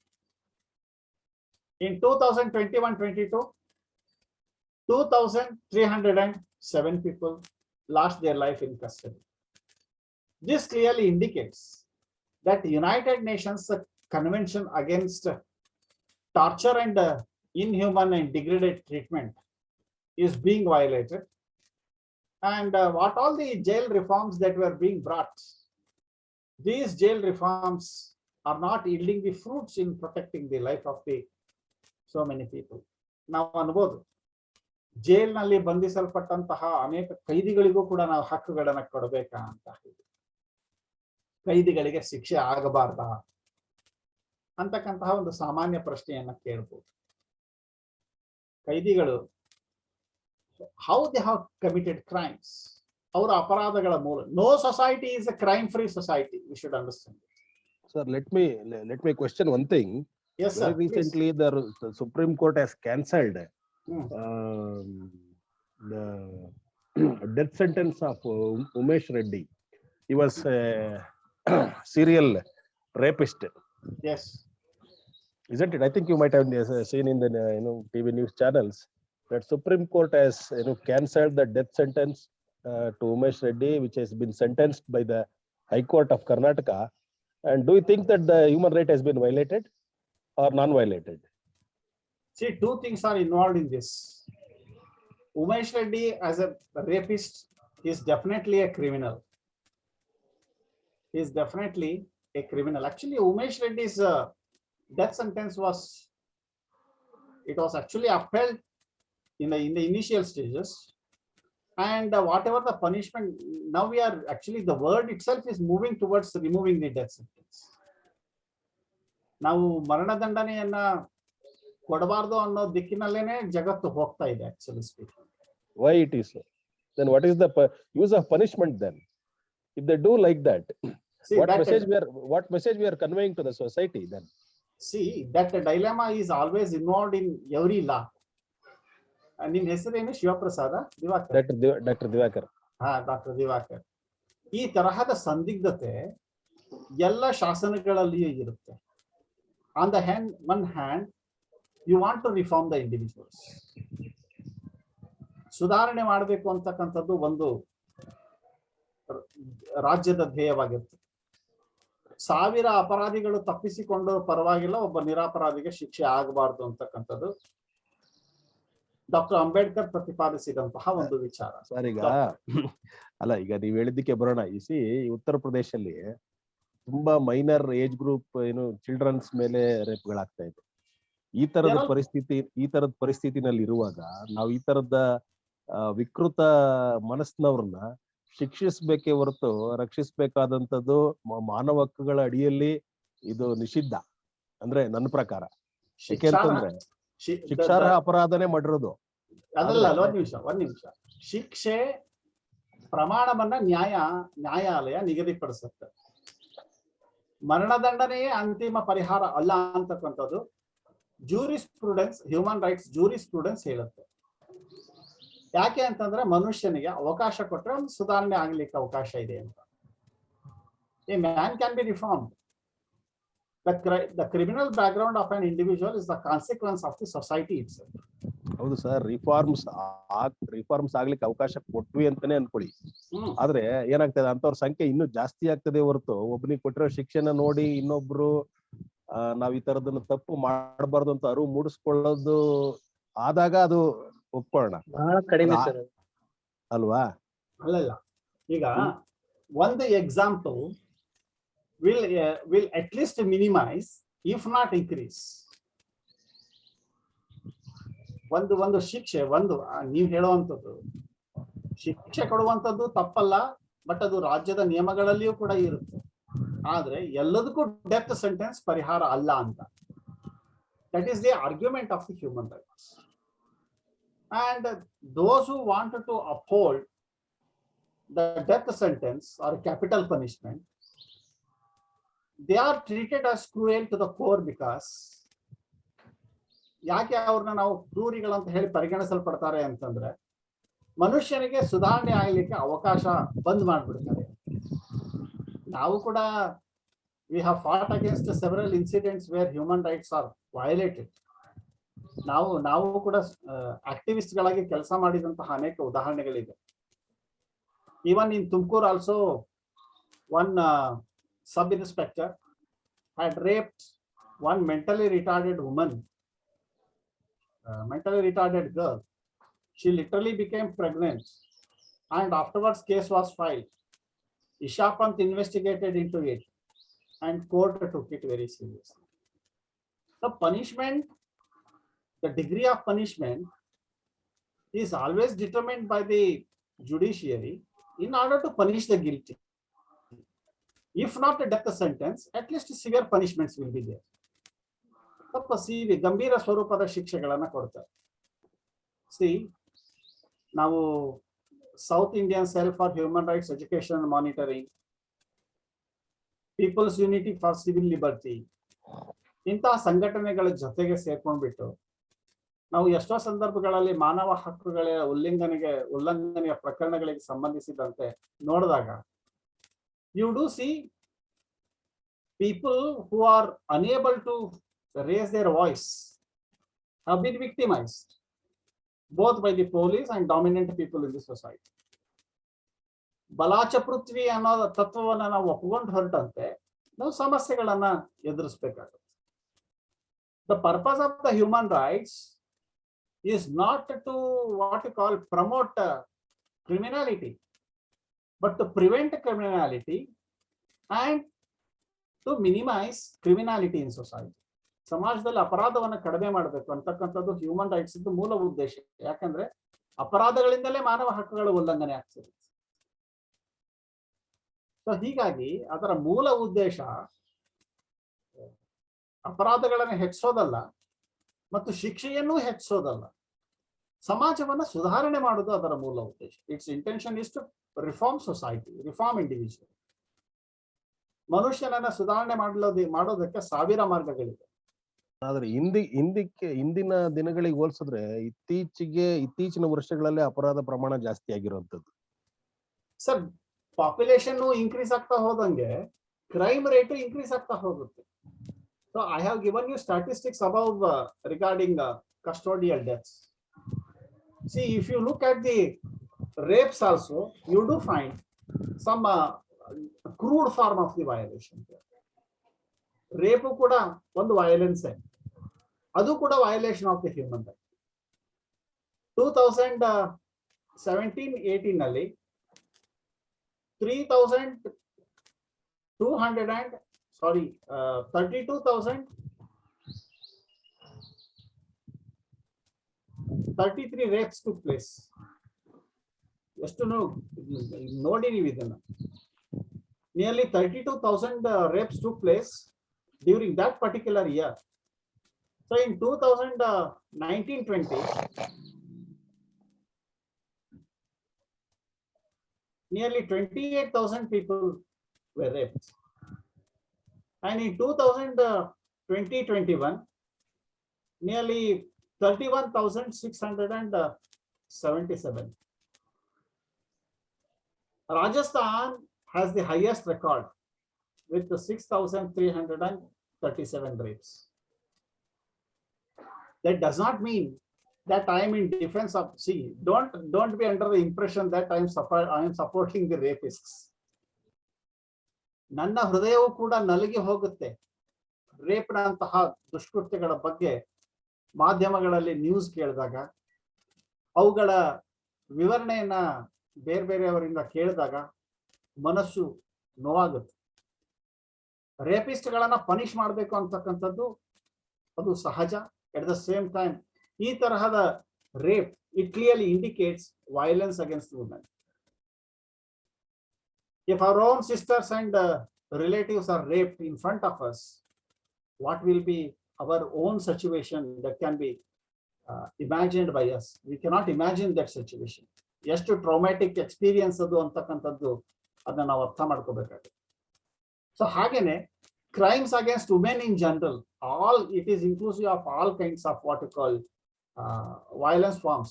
In 2021-22, 2307 people lost their life in custody. This clearly indicates that the United Nations Convention against torture and inhuman and degraded treatment is being violated. And what all the jail reforms that were being brought, these jail reforms are not yielding the fruits in protecting the life of the so many people. ನಾವು ಅನ್ಬೋದು, ಜೈಲ್ನಲ್ಲಿ ಬಂಧಿಸಲ್ಪಟ್ಟಂತಹ ಅನೇಕ ಕೈದಿಗಳಿಗೂ ಕೂಡ ನಾವು ಹಕ್ಕುಗಳನ್ನ ಕೊಡಬೇಕಾ ಅಂತ. ಕೈದಿಗಳಿಗೆ ಶಿಕ್ಷೆ ಆಗಬಾರ್ದ ಅಂತಕ್ಕಂತಹ ಒಂದು ಸಾಮಾನ್ಯ ಪ್ರಶ್ನೆಯನ್ನ ಕೇಳ್ಬೋದು. ಕೈದಿಗಳು how they have committed crimes, ಅವರ ಅಪರಾಧಗಳ ಮೂಲ. No society is a crime free society, we should understand. Sir, let me question one thing. Yes, sir. Very recently, the Supreme Court has cancelled the death sentence of Umesh Reddy. He was a serial rapist. Yes. Isn't it? I think you might have seen in the TV news channels that Supreme Court has cancelled the death sentence to Umesh Reddy, which has been sentenced by the High Court of Karnataka. And do you think that the human right has been violated or non-violated? See, two things are involved in this. Umesh Reddy as a rapist is definitely a criminal. He is definitely a criminal. Actually, Umesh Reddy's death sentence was actually upheld in the initial stages. And whatever the punishment, now we are actually, the word itself is moving towards removing the death sentence. ನಾವು ಮರಣದಂಡನೆಯನ್ನ ಕೊಡಬಾರ್ದು ಅನ್ನೋ ದಿಕ್ಕಿನಲ್ಲೇನೆ ಜಗತ್ತು ಹೋಗ್ತಾ ಇದೆ actually speaking. Why it is so? Then what is the use of punishment then? If they do like that, See, what message we are conveying to the society then? See, that dilemma is always involved in every law. ನಿಮ್ ಹೆಸರೇನು? Shivaprasad Divakar. Dr. Divakar. ಹಾ, doctor Divakar. ಈ ತರಹದ ಸಂದಿಗ್ಧತೆ ಎಲ್ಲ ಶಾಸನಗಳಲ್ಲಿಯೂ ಇರುತ್ತೆ. On the one hand you want to reform the individuals. ಸುಧಾರಣೆ ಮಾಡಬೇಕು ಅಂತಕ್ಕಂಥದ್ದು ಒಂದು ರಾಜ್ಯದ ಧ್ಯೇಯವಾಗಿರುತ್ತೆ. 1000 ಅಪರಾಧಿಗಳು ತಪ್ಪಿಸಿಕೊಂಡು ಪರವಾಗಿಲ್ಲ, ಒಬ್ಬ ನಿರಪರಾಧಿಗೆ ಶಿಕ್ಷೆ ಆಗಬಾರ್ದು ಅಂತಕ್ಕಂಥದ್ದು ಡಾಕ್ಟರ್ ಅಂಬೇಡ್ಕರ್ ಪ್ರತಿಪಾದಿಸಿದಂತಹ ಒಂದು ವಿಚಾರ. ಸರ್, ಈಗ ಅಲ್ಲ, ಈಗ ನೀವ್ ಹೇಳಿದ್ದಕ್ಕೆ ಬರೋಣ. ಉತ್ತರ ಪ್ರದೇಶಲ್ಲಿ ತುಂಬಾ ಮೈನರ್ ಏಜ್ ಗ್ರೂಪ್ ಚಿಲ್ಡ್ರನ್ಸ್ ಮೇಲೆ ರೇಪ್ಗಳಾಗ್ತಾ ಇದೆ. ಈ ತರದ ಪರಿಸ್ಥಿತಿನಲ್ಲಿ ಇರುವಾಗ ನಾವು ಈ ತರದ ವಿಕೃತ ಮನಸ್ಸಿನವ್ರನ್ನ ಶಿಕ್ಷಿಸ್ಬೇಕೇ ಹೊರತು ರಕ್ಷಿಸ್ಬೇಕಾದಂಥದ್ದು ಮಾನವ ಹಕ್ಕುಗಳ ಅಡಿಯಲ್ಲಿ ಇದು ನಿಷಿದ್ಧ ಅಂದ್ರೆ ನನ್ನ ಪ್ರಕಾರ. ಯಾಕೆಂತಂದ್ರೆ ಶಿಕ್ಷಾರ್ಹ ಅಪರಾಧನೇ ಮಾಡಿರೋದು. ಅದಲ್ಲ, ಒಂದ್ ನಿಮಿಷ. ಶಿಕ್ಷೆ ಪ್ರಮಾಣವನ್ನ ನ್ಯಾಯಾಲಯ ನಿಗದಿಪಡಿಸುತ್ತೆ. ಮರಣದಂಡನೆಯೇ ಅಂತಿಮ ಪರಿಹಾರ ಅಲ್ಲ ಅಂತಕ್ಕಂಥದ್ದು ಜೂರಿಸ್ಪ್ರುಡೆನ್ಸ್, ಹ್ಯೂಮನ್ ರೈಟ್ಸ್ ಜೂರಿಸ್ಪ್ರುಡೆನ್ಸ್ ಹೇಳುತ್ತೆ. ಯಾಕೆ ಅಂತಂದ್ರೆ ಮನುಷ್ಯನಿಗೆ ಅವಕಾಶ ಕೊಟ್ಟರೆ ಒಂದು ಸುಧಾರಣೆ ಆಗ್ಲಿಕ್ಕೆ ಅವಕಾಶ ಇದೆ ಅಂತ. A man can be reformed. The criminal background of an individual is the consequence of the society itself. ಹೌದು ಸರ್, ರಿಫಾರ್ಮ್ಸ್ ಆಗ್ಲಿಕ್ಕೆ ಅವಕಾಶ ಕೊಟ್ವಿ ಅಂತಾನೆ ಅನ್ಕೊಳ್ಳಿ. ಆದ್ರೆ ಏನಾಗ್ತದೆ, ಅಂತವ್ರ ಸಂಖ್ಯೆ ಇನ್ನೂ ಜಾಸ್ತಿ ಆಗ್ತದೆ ಹೊರತು ಒಬ್ಬನಿಗೆ ಕೊಟ್ಟಿರೋ ಶಿಕ್ಷೆನ ನೋಡಿ ಇನ್ನೊಬ್ರು ನಾವ್ ಈ ತರದನ್ನ ತಪ್ಪು ಮಾಡಬಾರ್ದು ಅಂತ ಅರಿವು ಮೂಡಿಸ್ಕೊಳ್ಳೋದು ಆದಾಗ ಅದು ಒಪ್ಕೊಳ್ಳೋಣ. ಬಹಳ ಕಡಿಮೆ ಸರ್ ಅಲ್ವಾ? ಅಲ್ಲಲ್ಲ, ಈಗ ಒಂದು example will at least minimize if not increase. ಒಂದು ಶಿಕ್ಷೆ, ನೀವು ಹೇಳುವಂಥದ್ದು ಶಿಕ್ಷೆ ಕೊಡುವಂಥದ್ದು ತಪ್ಪಲ್ಲ, ಬಟ್ ಅದು ರಾಜ್ಯದ ನಿಯಮಗಳಲ್ಲಿಯೂ ಕೂಡ ಇರುತ್ತೆ. ಆದ್ರೆ ಎಲ್ಲದಕ್ಕೂ ಡೆತ್ ಸೆಂಟೆನ್ಸ್ ಪರಿಹಾರ ಅಲ್ಲ ಅಂತ. That is the argument of the human rights. And those who wanted to uphold the death sentence or capital punishment, they are treated as cruel to the core because ಯಾಕೆ ಅವ್ರನ್ನ ನಾವು ಕ್ರೂರಿಗಳಂತ ಹೇಳಿ ಪರಿಗಣಿಸಲ್ಪಡ್ತಾರೆ ಅಂತಂದ್ರೆ ಮನುಷ್ಯನಿಗೆ ಸುಧಾರಣೆ ಆಗ್ಲಿಕ್ಕೆ ಅವಕಾಶ ಬಂದ್ ಮಾಡ್ಬಿಡ್ತಾರೆ. ನಾವು ಕೂಡ we have fought against several incidents where human rights are violated. ನಾವು ಕೂಡ ಆಕ್ಟಿವಿಸ್ಟ್ ಗಳಾಗಿ ಕೆಲಸ ಮಾಡಿದಂತಹ ಅನೇಕ ಉದಾಹರಣೆಗಳಿವೆ. Even in Tumakuru also one sub inspector had raped one mentally retarded girl. She literally became pregnant, and afterwards case was filed. Isha Pant investigated into it and court took it very seriously. The punishment, the degree of punishment is always determined by the judiciary in order to punish the guilty. If not a death sentence, at least severe punishments will be there. ತಪ್ಪಿಸಿ ಗಂಭೀರ ಸ್ವರೂಪದ ಶಿಕ್ಷೆಗಳನ್ನ ಕೊಡ್ತಾರೆ. ನಾವು South Indian cell for human rights education monitoring, people's unity for civil liberty ಇಂತಹ ಸಂಘಟನೆಗಳ ಜೊತೆಗೆ ಸೇರ್ಕೊಂಡ್ಬಿಟ್ಟು ನಾವು ಎಷ್ಟೋ ಸಂದರ್ಭಗಳಲ್ಲಿ ಮಾನವ ಹಕ್ಕುಗಳ ಉಲ್ಲಂಘನೆಯ ಪ್ರಕರಣಗಳಿಗೆ ಸಂಬಂಧಿಸಿದಂತೆ ನೋಡಿದಾಗ you do see people who are unable to raise their voice have been victimized both by the police and dominant people in the society. ಬಲಾಚ ಪೃಥ್ವಿ ಅನ್ನೋ ತತ್ವವನ್ನ ನಾವು ಒಪ್ಪಿಕೊಂಡು ಹೊರಟಂತೆ ನಾವು ಸಮಸ್ಯೆಗಳನ್ನ ಎದುರಿಸಬೇಕಾಗುತ್ತೆ. The purpose of the human rights is not to what you call promote criminality, but to prevent criminality and to minimize criminality in society. ಸಮಾಜದಲ್ಲಿ ಅಪರಾಧವನ್ನ ಕಡಿಮೆ ಮಾಡಬೇಕು ಅಂತಕ್ಕಂಥದ್ದು human rights ಇದ್ದು ಮೂಲ ಉದ್ದೇಶ. ಯಾಕಂದ್ರೆ ಅಪರಾಧಗಳಿಂದಲೇ ಮಾನವ ಹಕ್ಕುಗಳ ಉಲ್ಲಂಘನೆ ಆಗ್ತದೆ. ಸೊ ಹೀಗಾಗಿ ಅದರ ಮೂಲ ಉದ್ದೇಶ ಅಪರಾಧಗಳನ್ನು ಹೆಚ್ಚಿಸೋದಲ್ಲ ಮತ್ತು ಶಿಕ್ಷೆಯನ್ನು ಹೆಚ್ಚಿಸೋದಲ್ಲ, ಸಮಾಜವನ್ನ ಸುಧಾರಣೆ ಮಾಡೋದು ಅದರ ಮೂಲ ಉದ್ದೇಶ. Its intention is to reform society, reform individual. ಮನುಷ್ಯನನ್ನ ಸುಧಾರಣೆ ಮಾಡೋದಕ್ಕೆ ಸಾವಿರ ಮಾರ್ಗಗಳಿವೆ. ಆದ್ರೆ ಇಂದಿನ ದಿನಗಳಿಗೆ ಹೋಲಿಸಿದ್ರೆ ಇತ್ತೀಚಿನ ವರ್ಷಗಳಲ್ಲಿ ಅಪರಾಧ ಪ್ರಮಾಣ ಜಾಸ್ತಿ ಆಗಿರುವಂತದ್ದು. ಸರ್, ಪಾಪ್ಯುಲೇಷನ್ ಇನ್ಕ್ರೀಸ್ ಆಗ್ತಾ ಹೋದಂಗೆ ಕ್ರೈಮ್ ರೇಟ್ ಇನ್ಕ್ರೀಸ್ ಆಗ್ತಾ ಹೋಗುತ್ತೆ. So I have given you statistics above regarding custodial deaths. See, if you look at the rapes also, you do find some crude form of the violation. Rape ಕೂಡ ಒಂದು violence, ಅದು ಕೂಡ violation of the human right. 2017-18 ನಲ್ಲಿ 32,033 rapes took place. ಎಷ್ಟು ನೋಡಿ ನೀವು ಇದನ್ನ, nearly 32,000 rapes took place during that particular year. So in 2019-20, nearly 28,000 people were raped. And in 2020-21, nearly 31,677. Rajasthan has the highest record with 6,337 rapes. That does not mean that I am in defense of, see, don't be under the impression that I am supporting the rapists. ನನ್ನ ಹೃದಯವು ಕೂಡ ನಲಗಿ ಹೋಗುತ್ತೆ rape ನಂತಹ ದುಷ್ಕೃತ್ಯಗಳ ಬಗ್ಗೆ ಮಾಧ್ಯಮಗಳಲ್ಲಿ news ಕೇಳಿದಾಗ, ಅವುಗಳ ವಿವರಣೆಯನ್ನ ಬೇರೆಯವರಿಂದ ಕೇಳಿದಾಗ ಮನಸ್ಸು ನೋವಾಗುತ್ತೆ. ರೇಪಿಸ್ಟ್ಗಳನ್ನ ಪನಿಷ್ ಮಾಡಬೇಕು ಅಂತಕ್ಕಂಥದ್ದು ಅದು ಸಹಜ. ಎಟ್ ದ ಸೇಮ್ ಟೈಮ್ ಈ ತರಹದ rape it clearly indicates violence against women. If our own sisters and relatives are raped in front of us, what will be our own situation that can be imagined by us? We cannot imagine that situation. ಎಷ್ಟು ಟ್ರಾಮಾಟಿಕ್ experience ಅದು ಅಂತಕ್ಕಂಥದ್ದು ಅದನ್ನ ನಾವು ಅರ್ಥ ಮಾಡ್ಕೋಬೇಕಾಗುತ್ತೆ. So ಹಾಗೇನೆ crimes against women in general, all it is inclusive of all kinds of what you call violence forms.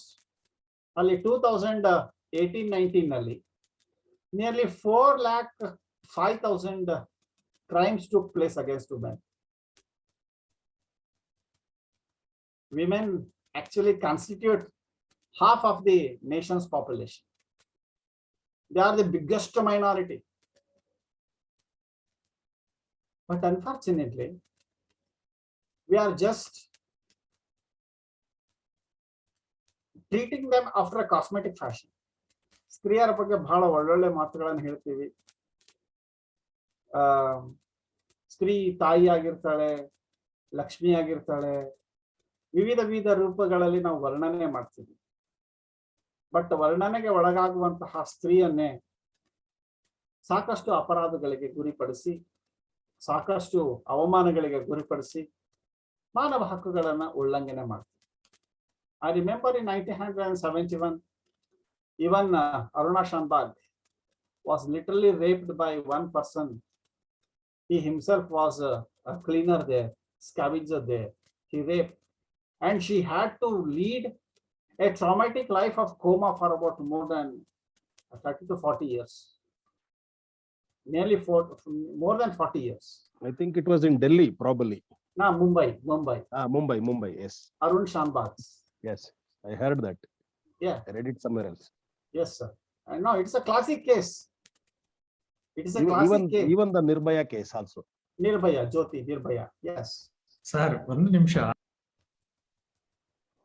Only 2018-19 ನಲ್ಲಿ nearly 4,05,000 crimes took place against women. Women actually constitute half of the nation's population. They are the biggest minority. But unfortunately, we are just treating them after a cosmetic fashion. ಸ್ತ್ರೀಯರ ಬಗ್ಗೆ ಬಹಳ ಒಳ್ಳೊಳ್ಳೆ ಮಾತುಗಳನ್ನು ಹೇಳ್ತೀವಿ. ಸ್ತ್ರೀ ತಾಯಿ ಆಗಿರ್ತಾಳೆ, ಲಕ್ಷ್ಮಿ ಆಗಿರ್ತಾಳೆ, ವಿವಿಧ ರೂಪಗಳಲ್ಲಿ ನಾವು ವರ್ಣನೆ ಮಾಡ್ತೀವಿ. ಬಟ್ ವರ್ಣನೆಗೆ ಒಳಗಾಗುವಂತಹ ಸ್ತ್ರೀಯನ್ನೇ ಸಾಕಷ್ಟು ಅಪರಾಧಗಳಿಗೆ ಗುರಿಪಡಿಸಿ, ಸಾಕಷ್ಟು ಅವಮಾನಗಳಿಗೆ ಗುರಿಪಡಿಸಿ ಮಾನವ ಹಕ್ಕುಗಳನ್ನ ಉಲ್ಲಂಘನೆ ಮಾಡ್ತೀವಿ. I remember in 1971, even Aruna Shambag was literally raped by one person. He himself was a cleaner there, scavenger there. He raped, and she had to lead a traumatic life of coma for about more than 30 to 40 years. Nearly more than 40 years. I think it was in Delhi, probably. No, Mumbai. Mumbai, yes. Arun Shambag. Yes, I heard that. Yeah. I read it somewhere else. Yes, sir. And no, it's a classic case. It is a classic case. Even the Nirbhaya case also. Jyoti Nirbhaya. Yes. Sir, ಒಂದು ನಿಮಿಷ.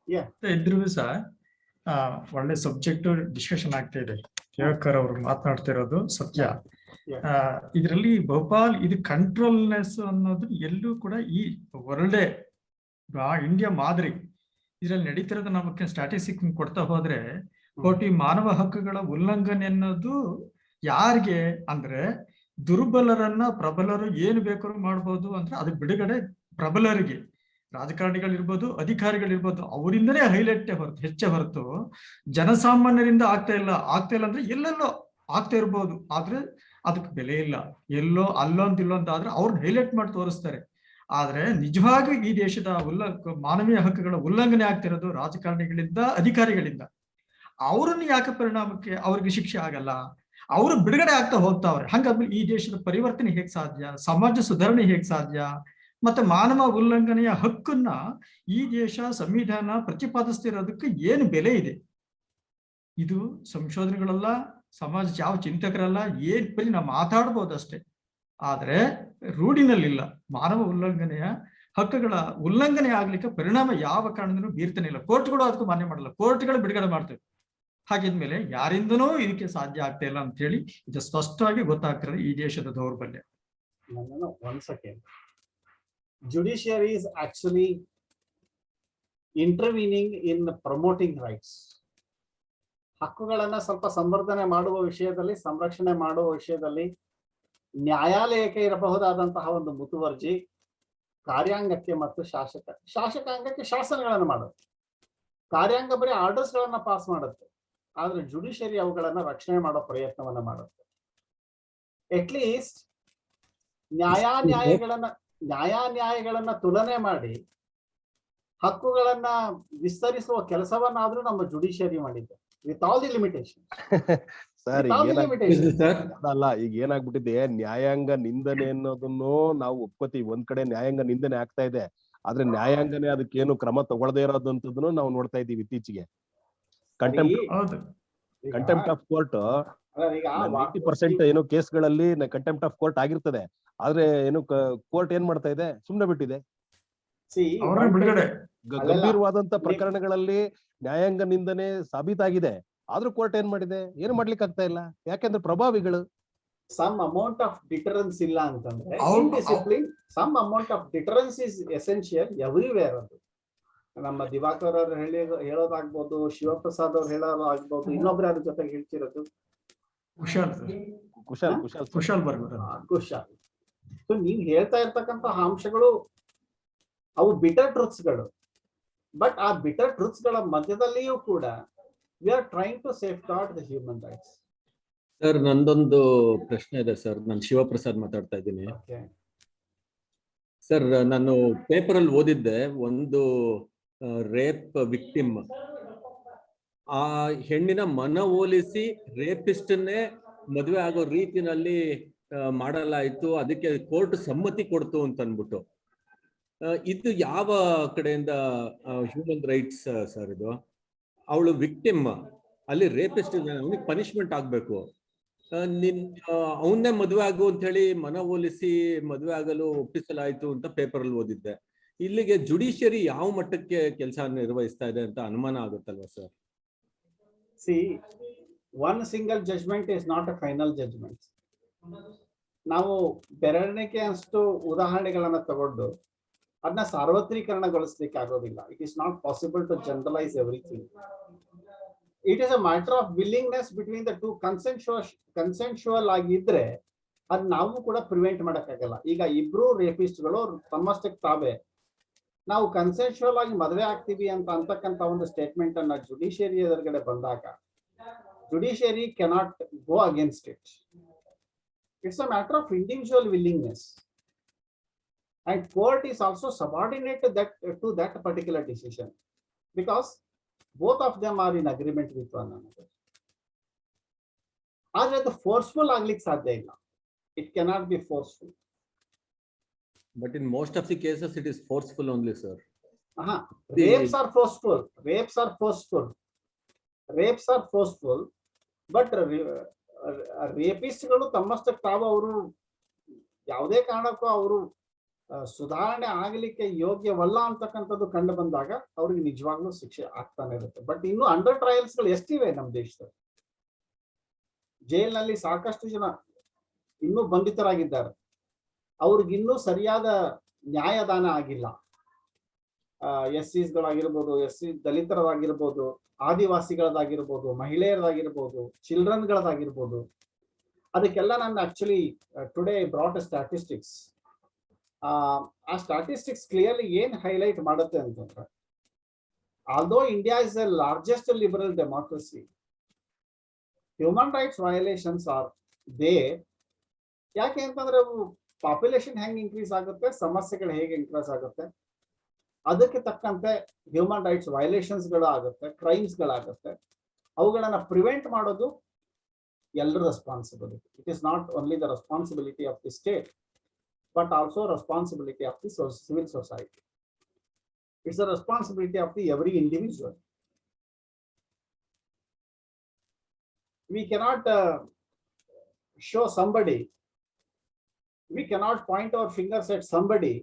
Yeah. ಇದ್ರೂ ಸಹ ಒಳ್ಳೆ subject discussion ಆಗ್ತಾ ಇದೆ. ಕೇಳಕರ್ ಅವರು ಮಾತನಾಡ್ತಿರೋದು ಸತ್ಯ. ಇದರಲ್ಲಿ ಭೋಪಾಲ್ ಇದು ಕಂಟ್ರೋಲ್ನೆಸ್ ಅನ್ನೋದು ಎಲ್ಲೂ ಕೂಡ ಈ ಒಳ್ಳೆ ಇಂಡಿಯಾ ಮಾದರಿ ಇದ್ರಲ್ಲಿ ನಡೀತಿರೋದು ನಮಗೆ ಸ್ಟ್ಯಾಟಿಸ್ಟಿಕ್ ಕೊಡ್ತಾ ಹೋದ್ರೆ ಕೋಟಿ ಮಾನವ ಹಕ್ಕುಗಳ ಉಲ್ಲಂಘನೆ ಅನ್ನೋದು ಯಾರಿಗೆ ಅಂದ್ರೆ ದುರ್ಬಲರನ್ನ ಪ್ರಬಲರು ಏನು ಬೇಕಾದ್ರೂ ಮಾಡ್ಬೋದು ಅಂದ್ರೆ ಅದು ಬಿಡುಗಡೆ ಪ್ರಬಲರಿಗೆ, ರಾಜಕಾರಣಿಗಳಿರ್ಬೋದು, ಅಧಿಕಾರಿಗಳಿರ್ಬೋದು, ಅವರಿಂದನೇ ಹೈಲೈಟ್ ಹೊರತು ಹೆಚ್ಚೆ ಹೊರತು ಜನಸಾಮಾನ್ಯರಿಂದ ಆಗ್ತಾ ಇಲ್ಲ ಅಂದ್ರೆ ಎಲ್ಲೆಲ್ಲೋ ಆಗ್ತಾ ಇರ್ಬೋದು, ಆದ್ರೆ ಅದಕ್ಕೆ ಬೆಲೆ ಇಲ್ಲ. ಎಲ್ಲೋ ಅಲ್ಲೊಂದಿಲ್ಲೋ ಅಂತ ಆದ್ರೆ ಅವ್ರನ್ನ ಹೈಲೈಟ್ ಮಾಡಿ ತೋರಿಸ್ತಾರೆ. ಆದ್ರೆ ನಿಜವಾಗಿ ಈ ದೇಶದ ಮಾನವೀಯ ಹಕ್ಕುಗಳ ಉಲ್ಲಂಘನೆ ಆಗ್ತಿರೋದು ರಾಜಕಾರಣಿಗಳಿಂದ, ಅಧಿಕಾರಿಗಳಿಂದ. ಅವರನ್ನು ಯಾಕೆ ಪರಿಣಾಮಕ್ಕೆ ಅವ್ರಿಗೆ ಶಿಕ್ಷೆ ಆಗಲ್ಲ? ಅವರು ಬಿಡುಗಡೆ ಆಗ್ತಾ ಹೋಗ್ತಾವ್ರೆ. ಹಂಗಾದ್ಮೇಲೆ ಈ ದೇಶದ ಪರಿವರ್ತನೆ ಹೇಗ್ ಸಾಧ್ಯ? ಸಮಾಜ ಸುಧಾರಣೆ ಹೇಗ್ ಸಾಧ್ಯ? ಮತ್ತೆ ಮಾನವ ಉಲ್ಲಂಘನೆಯ ಹಕ್ಕನ್ನ ಈ ದೇಶ ಸಂವಿಧಾನ ಪ್ರತಿಪಾದಿಸ್ತಿರೋದಕ್ಕೆ ಏನು ಬೆಲೆ ಇದೆ? ಇದು ಸಂಶೋಧನೆಗಳಲ್ಲ, ಸಮಾಜ ಯಾವ ಚಿಂತಕರಲ್ಲ, ಏನ್ ಬರೀ ನಾವು ಮಾತಾಡ್ಬೋದಷ್ಟೇ, ಆದ್ರೆ ರೂಢಿನಲ್ಲಿಲ್ಲ. ಮಾನವ ಉಲ್ಲಂಘನೆಯ ಹಕ್ಕುಗಳ ಉಲ್ಲಂಘನೆ ಆಗ್ಲಿಕ್ಕೆ ಪರಿಣಾಮ ಯಾವ ಕಾರಣದೂ ಬೀರ್ತಾನೆ ಇಲ್ಲ. ಕೋರ್ಟ್ಗಳು ಅದಕ್ಕೂ ಮಾನ್ಯ ಮಾಡಲ್ಲ, ಕೋರ್ಟ್ಗಳು ಬಿಡುಗಡೆ ಮಾಡ್ತವೆ. ಹಾಗಿದ್ಮೇಲೆ ಯಾರಿಂದನೂ ಇದಕ್ಕೆ ಸಾಧ್ಯ ಆಗ್ತಾ ಇಲ್ಲ ಅಂತ ಹೇಳಿ ಇದು ಸ್ಪಷ್ಟವಾಗಿ ಗೊತ್ತಾಗ್ತಿರೋದು ಈ ದೇಶದ ದೌರ್ಬಲ್ಯ. One second. Judiciary is actually intervening in promoting rights. ಹಕ್ಕುಗಳನ್ನ ಸ್ವಲ್ಪ ಸಂವರ್ಧನೆ ಮಾಡುವ ವಿಷಯದಲ್ಲಿ, ಸಂರಕ್ಷಣೆ ಮಾಡುವ ವಿಷಯದಲ್ಲಿ ನ್ಯಾಯಾಲಯಕ್ಕೆ ಇರಬಹುದಾದಂತಹ ಒಂದು ಮುತುವರ್ಜಿ ಕಾರ್ಯಾಂಗಕ್ಕೆ ಮತ್ತು ಶಾಸಕಾಂಗಕ್ಕೆ ಶಾಸನಗಳನ್ನು ಮಾಡುತ್ತೆ. ಕಾರ್ಯಾಂಗ ಬರೀ ಆರ್ಡರ್ಸ್ ಗಳನ್ನ ಪಾಸ್ ಮಾಡುತ್ತೆ, ಆದ್ರೆ ಜುಡಿಷಿಯರಿ ಅವುಗಳನ್ನ ರಕ್ಷಣೆ ಮಾಡೋ ಪ್ರಯತ್ನವನ್ನ ಮಾಡುತ್ತೆ. ಅಟ್ಲೀಸ್ಟ್ ನ್ಯಾಯಾನ್ಯಾಯಗಳನ್ನ ತುಲನೆ ಮಾಡಿ ಹಕ್ಕುಗಳನ್ನ ವಿಸ್ತರಿಸುವ ಕೆಲಸವನ್ನಾದ್ರೂ ನಮ್ಮ ಜುಡಿಷಿಯರಿ ಮಾಡಿದೆ, with all the limitation. Sir ಅಲ್ಲ, ಈಗ ಏನಾಗ್ಬಿಟ್ಟಿದೆ, ನ್ಯಾಯಾಂಗ ನಿಂದನೆ ಅನ್ನೋದನ್ನು ನಾವು ಒಪ್ಕೋತೀವಿ. ಒಂದ್ ಕಡೆ ನ್ಯಾಯಾಂಗ ನಿಂದನೆ ಆಗ್ತಾ ಇದೆ, ಆದ್ರೆ ನ್ಯಾಯಾಂಗನೇ ಅದಕ್ಕೇನು ಕ್ರಮ ತಗೊಳ್ಳದೇ ಇರೋದಂತದನ್ನು ನಾವು ನೋಡ್ತಾ ಇದ್ದೀವಿ ಇತ್ತೀಚೆಗೆ. ಕಂಟೆಂಪ್ಟ್ ಆಫ್ ಕೋರ್ಟ್ 90% ಏನು ಕೇಸ್ಗಳಲ್ಲಿ ಕಂಟೆಂಪ್ಟ್ ಆಫ್ ಕೋರ್ಟ್ ಆಗಿರ್ತದೆ, ಆದ್ರೆ ಏನು ಕೋರ್ಟ್ ಏನ್ ಮಾಡ್ತಾ ಇದೆ, ಸುಮ್ನೆ ಬಿಟ್ಟಿದೆ. ಗಂಭೀರವಾದಂತ ಪ್ರಕರಣಗಳಲ್ಲಿ ನ್ಯಾಯಾಂಗ ನಿಂದನೆ ಸಾಬೀತಾಗಿದೆ, ಆದ್ರೂ ಕೋರ್ಟ್ ಏನ್ ಮಾಡಿದೆ, ಏನು ಮಾಡ್ಲಿಕ್ಕೆ ಆಗ್ತಾ ಇಲ್ಲ. ಯಾಕೆಂದ್ರೆ ಪ್ರಭಾವಿಗಳು ಸಮ್ ಅಮೌಂಟ್ ಆಫ್ ಡಿಟರೆನ್ಸ್ ಇಲ್ಲ ಅಂತಂದ್ರೆ, discipline, some amount of deterrence is essential everywhere. ಅದು ನಮ್ಮ ದಿವಾಕರ್ ಅವ್ರು ಹೇಳೋದಾಗ್ಬೋದು, ಶಿವಪ್ರಸಾದ್ ಅವ್ರು ಹೇಳೋದಾಗ್ಬೋದು, ಇನ್ನೊಬ್ರು ಅದ್ರ ಜೊತೆಗೆ ಹೇಳ್ತಿರೋದು ಕುಶಾಲ್. ಸೊ ನೀವ್ ಹೇಳ್ತಾ ಇರ್ತಕ್ಕಂಥ ಅಂಶಗಳು ಅವು ಬಿಟರ್ ಟ್ರೂತ್ಸ್ಗಳು. ಬಟ್ ಆ ಬಿಟರ್ ಟ್ರೂತ್ಸ್ ಗಳ ಮಧ್ಯದಲ್ಲಿಯೂ ಕೂಡ we are trying to safeguard the human rights. Sir, ನಂದೊಂದು ಪ್ರಶ್ನೆ ಇದೆ ಸರ್. ನಾನು ಶಿವಪ್ರಸಾದ್ ಮಾತಾಡ್ತಾ ಇದ್ದೀನಿ ಸರ್. ನಾನು ಪೇಪರ್ ಅಲ್ಲಿ ಓದಿದ್ದೆ, ಒಂದು ರೇಪ್ ವಿಕ್ಟಿಮ್ ಆ ಹೆಣ್ಣಿನ ಮನವೊಲಿಸಿ ರೇಪಿಸ್ಟನ್ನೇ ಮದುವೆ ಆಗೋ ರೀತಿನಲ್ಲಿ ಮಾಡಲಾಯಿತು, ಅದಕ್ಕೆ ಕೋರ್ಟ್ ಸಮ್ಮತಿ ಕೊಡ್ತು ಅಂತ ಅನ್ಬಿಟ್ಟು. ಇದು ಯಾವ ಕಡೆಯಿಂದ ಹ್ಯೂಮನ್ ರೈಟ್ಸ್ ಸರ್ ಇದು? ಅವಳು ವಿಕ್ಟಿಮ್, ಅಲ್ಲಿ ರೇಪಿಸ್ಟ್ ಅವನಿಗೆ ಪನಿಷ್ಮೆಂಟ್ ಆಗ್ಬೇಕು, ಅವನ್ನೇ ಮದುವೆ ಆಗು ಅಂತ ಹೇಳಿ ಮನವೊಲಿಸಿ ಮದುವೆ ಆಗಲು ಒಪ್ಪಿಸಲಾಯಿತು ಅಂತ ಪೇಪರ್ ಅಲ್ಲಿ ಓದಿದ್ದೆ. ಇಲ್ಲಿಗೆ ಜುಡಿಷಿಯರಿ ಯಾವ ಮಟ್ಟಕ್ಕೆ ಕೆಲಸ ನಿರ್ವಹಿಸ್ತಾ ಇದೆ ಅಂತ ಅನುಮಾನ ಆಗುತ್ತಲ್ವಾ sir? See, one single judgment is not a final judgment. ನಾವು ಬೆರಳಿಕೆ ಅಷ್ಟು ಉದಾಹರಣೆಗಳನ್ನ ತಗೊಂಡು ಅದನ್ನ ಸಾರ್ವತ್ರೀಕರಣಗೊಳಿಸ್ಲಿಕ್ಕೆ ಆಗೋದಿಲ್ಲ. It is not possible to generalise everything. It is a matter of willingness between the two. Consensual ಆಗಿದ್ರೆ ಅದ್ ನಾವು ಕೂಡ ಪ್ರಿವೆಂಟ್ ಮಾಡಕ್ಕಾಗಲ್ಲ. ಈಗ ಇಬ್ರು ರೇಪಿಸ್ಟ್ಗಳು ತಮ್ಮಷ್ಟಕ್ಕೆ ತಾವೇ ನಾವು ಕನ್ಸೆನ್ಶುವಲ್ ಆಗಿ ಮದುವೆ ಆಗ್ತೀವಿ ಅಂತಕ್ಕಂಥ ಒಂದು ಸ್ಟೇಟ್ಮೆಂಟ್ ಅನ್ನ ಜುಡಿಷಿಯರಿ ಎದುರುಗಡೆ ಬಂದಾಗ judiciary cannot go against it. It's a matter of individual willingness. And court is also subordinate to that particular decision because both of them are in agreement with one another. ಆದರೆ ಅದು forceful ಆಗ್ಲಿಕ್ಕೆ ಸಾಧ್ಯ ಇಲ್ಲ. It cannot be forceful. But in most of the cases it is forceful only, sir. Rapes are forceful. But ರೇಪಿಸ್ಟ್ಗಳು ತಮ್ಮಷ್ಟಕ್ಕೆ ತಾವು ಅವರು ಯಾವುದೇ ಕಾರಣಕ್ಕೂ ಅವರು ಸುಧಾರಣೆ ಆಗಲಿಕ್ಕೆ ಯೋಗ್ಯವಲ್ಲ ಅಂತಕ್ಕಂಥದ್ದು ಕಂಡು ಬಂದಾಗ ಅವ್ರಿಗೆ ನಿಜವಾಗ್ಲೂ ಶಿಕ್ಷೆ ಆಗ್ತಾನೆ ಇರುತ್ತೆ. ಬಟ್ ಇನ್ನು ಅಂಡರ್ ಟ್ರಯಲ್ಸ್ ಗಳು ಎಷ್ಟಿವೆ ನಮ್ಮ ದೇಶದಲ್ಲಿ? ಜೈಲ್ನಲ್ಲಿ ಸಾಕಷ್ಟು ಜನ ಇನ್ನೂ ಬಂಧಿತರಾಗಿದ್ದಾರೆ, ಅವ್ರಿಗಿನ್ನೂ ಸರಿಯಾದ ನ್ಯಾಯದಾನ ಆಗಿಲ್ಲ. SCsಗಳಾಗಿರ್ಬೋದು, ದಲಿತರದಾಗಿರ್ಬೋದು, ಆದಿವಾಸಿಗಳದಾಗಿರ್ಬೋದು, ಮಹಿಳೆಯರದಾಗಿರ್ಬೋದು, ಚಿಲ್ಡ್ರನ್ಗಳದಾಗಿರ್ಬೋದು. ಅದಕ್ಕೆಲ್ಲ ನಾನು ಆಕ್ಚುಲಿ ಟುಡೇ ಬ್ರಾಟ್ ಸ್ಟ್ಯಾಟಿಸ್ಟಿಕ್ಸ್. ಆ ಸ್ಟಾಟಿಸ್ಟಿಕ್ಸ್ ಕ್ಲಿಯರ್ಲಿ ಏನ್ ಹೈಲೈಟ್ ಮಾಡುತ್ತೆ ಅಂತಂದ್ರೆ, although India is the largest liberal democracy, human rights violations are there. ಯಾಕೆ ಅಂತಂದ್ರೆ ಪಾಪ್ಯುಲೇಷನ್ ಹೆಂಗ್ ಇನ್ಕ್ರೀಸ್ ಆಗುತ್ತೆ, ಸಮಸ್ಯೆಗಳು ಹೇಗೆ ಇನ್ಕ್ರೀಸ್ ಆಗುತ್ತೆ, ಅದಕ್ಕೆ ತಕ್ಕಂತೆ ಹ್ಯೂಮನ್ ರೈಟ್ಸ್ ವೈಲೇಷನ್ಸ್ ಗಳು ಆಗುತ್ತೆ, ಕ್ರೈಮ್ಸ್ ಗಳಾಗುತ್ತೆ. ಅವುಗಳನ್ನ ಪ್ರಿವೆಂಟ್ ಮಾಡೋದು ಎಲ್ಲರ responsibility. It is not only the responsibility of the state, but also responsibility of the civil society. It's the responsibility of the every individual. We cannot show somebody, we cannot point our fingers at somebody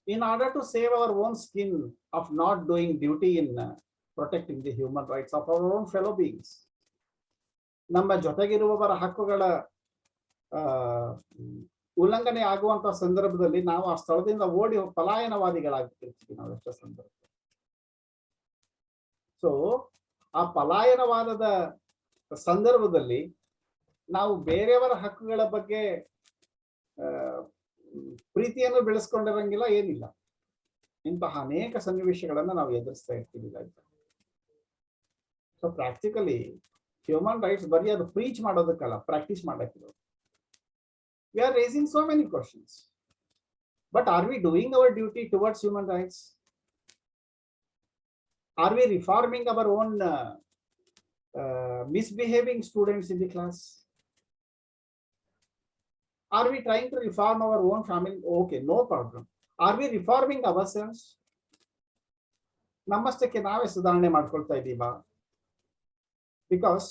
in order to save our own skin of not doing duty in protecting the human rights of our own fellow beings. ನಮ್ಮ ಜೊತೆಗಿರುವವರ ಹಕ್ಕುಗಳ ಉಲ್ಲಂಘನೆ ಆಗುವಂತಹ ಸಂದರ್ಭದಲ್ಲಿ ನಾವು ಆ ಸ್ಥಳದಿಂದ ಓಡಿ ಪಲಾಯನವಾದಿಗಳಾಗ್ತಿರ್ತೀವಿ ನಾವು ಎಷ್ಟೋ ಸಂದರ್ಭ. ಸೊ ಆ ಪಲಾಯನವಾದದ ಸಂದರ್ಭದಲ್ಲಿ ನಾವು ಬೇರೆಯವರ ಹಕ್ಕುಗಳ ಬಗ್ಗೆ ಪ್ರೀತಿಯನ್ನು ಬೆಳೆಸ್ಕೊಂಡಿರಂಗಿಲ್ಲ, ಏನಿಲ್ಲ. ಇಂತಹ ಅನೇಕ ಸನ್ನಿವೇಶಗಳನ್ನ ನಾವು ಎದುರಿಸ್ತಾ ಇರ್ತೀವಿ life. So practically human rights ಬರೀ ಅದು ಪ್ರೀಚ್ ಮಾಡೋದಕ್ಕಲ್ಲ, ಪ್ರಾಕ್ಟೀಸ್ ಮಾಡಕ್ಕಿರೋದು. We are raising so many questions, but are we doing our duty towards human rights? Are we reforming our own misbehaving students in the class? Are we trying to reform our own family? Okay, no problem. Are we reforming ourselves? ನಮ್ಮಷ್ಟಕ್ಕೆ ನಾವೇ ಸುಧಾರಣೆ ಮಾಡ್ಕೊಳ್ತಾ ಇದ್ದೀವಾ? Because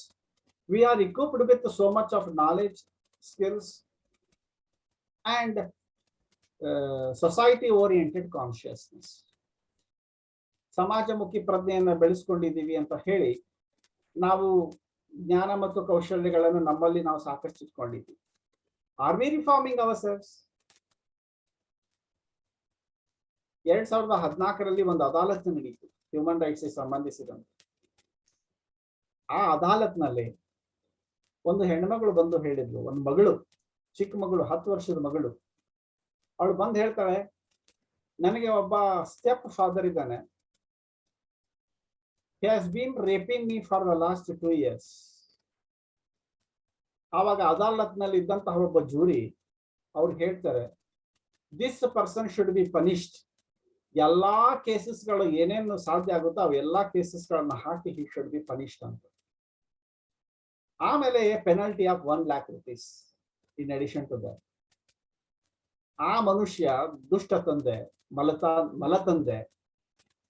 we are equipped with so much of knowledge, skills, and society oriented consciousness. ಸಮಾಜಮುಖಿ ಪ್ರಜ್ಞೆಯನ್ನು ಬೆಳೆಸ್ಕೊಂಡಿದ್ದೀವಿ ಅಂತ ಹೇಳಿ ನಾವು ಜ್ಞಾನ ಮತ್ತು ಕೌಶಲ್ಯಗಳನ್ನು ನಮ್ಮಲ್ಲಿ ನಾವು ಸಾಕಷ್ಟು ಇಟ್ಕೊಂಡಿದ್ದೀವಿ. Are we reforming our selves? 2014ರಲ್ಲಿ ಒಂದು ಅದಾಲತ್ ನಡೀತು ಹ್ಯೂಮನ್ ರೈಟ್ಸ್ ಸಂಬಂಧಿಸಿದಂತೆ. ಆ ಅದಾಲತ್ನಲ್ಲಿ ಒಂದು ಹೆಣ್ಮಗಳು ಬಂದು ಹೇಳಿದ್ಲು, ಒಂದು ಮಗಳು, ಚಿಕ್ಕ ಮಗಳು, 10 ವರ್ಷದ ಮಗಳು, ಅವಳು ಬಂದು ಹೇಳ್ತಾಳೆ, ನನಗೆ ಒಬ್ಬ ಸ್ಟೆಪ್ ಫಾದರ್ ಇದ್ದಾನೆ. He has been raping me for the last 2 years. ಆವಾಗ ಅದಾಲತ್ನಲ್ಲಿ ಇದ್ದಂತಹ ಒಬ್ಬ ಜೂರಿ ಅವ್ರು ಹೇಳ್ತಾರೆ, this person should be punished. ಎಲ್ಲಾ ಕೇಸಸ್ಗಳು ಏನೇನು ಸಾಧ್ಯ ಆಗುತ್ತೋ ಅವೆಲ್ಲಾ ಕೇಸಸ್ಗಳನ್ನ ಹಾಕಿ ಹಿ ಶುಡ್ ಬಿ ಪನಿಷ್ಡ್ ಅಂತ. ಆಮೇಲೆ penalty of 1 lakh rupees in addition to that. ಆ ಮನುಷ್ಯ ದುಷ್ಟ ತಂದೆ, ಮಲತಂದೆ,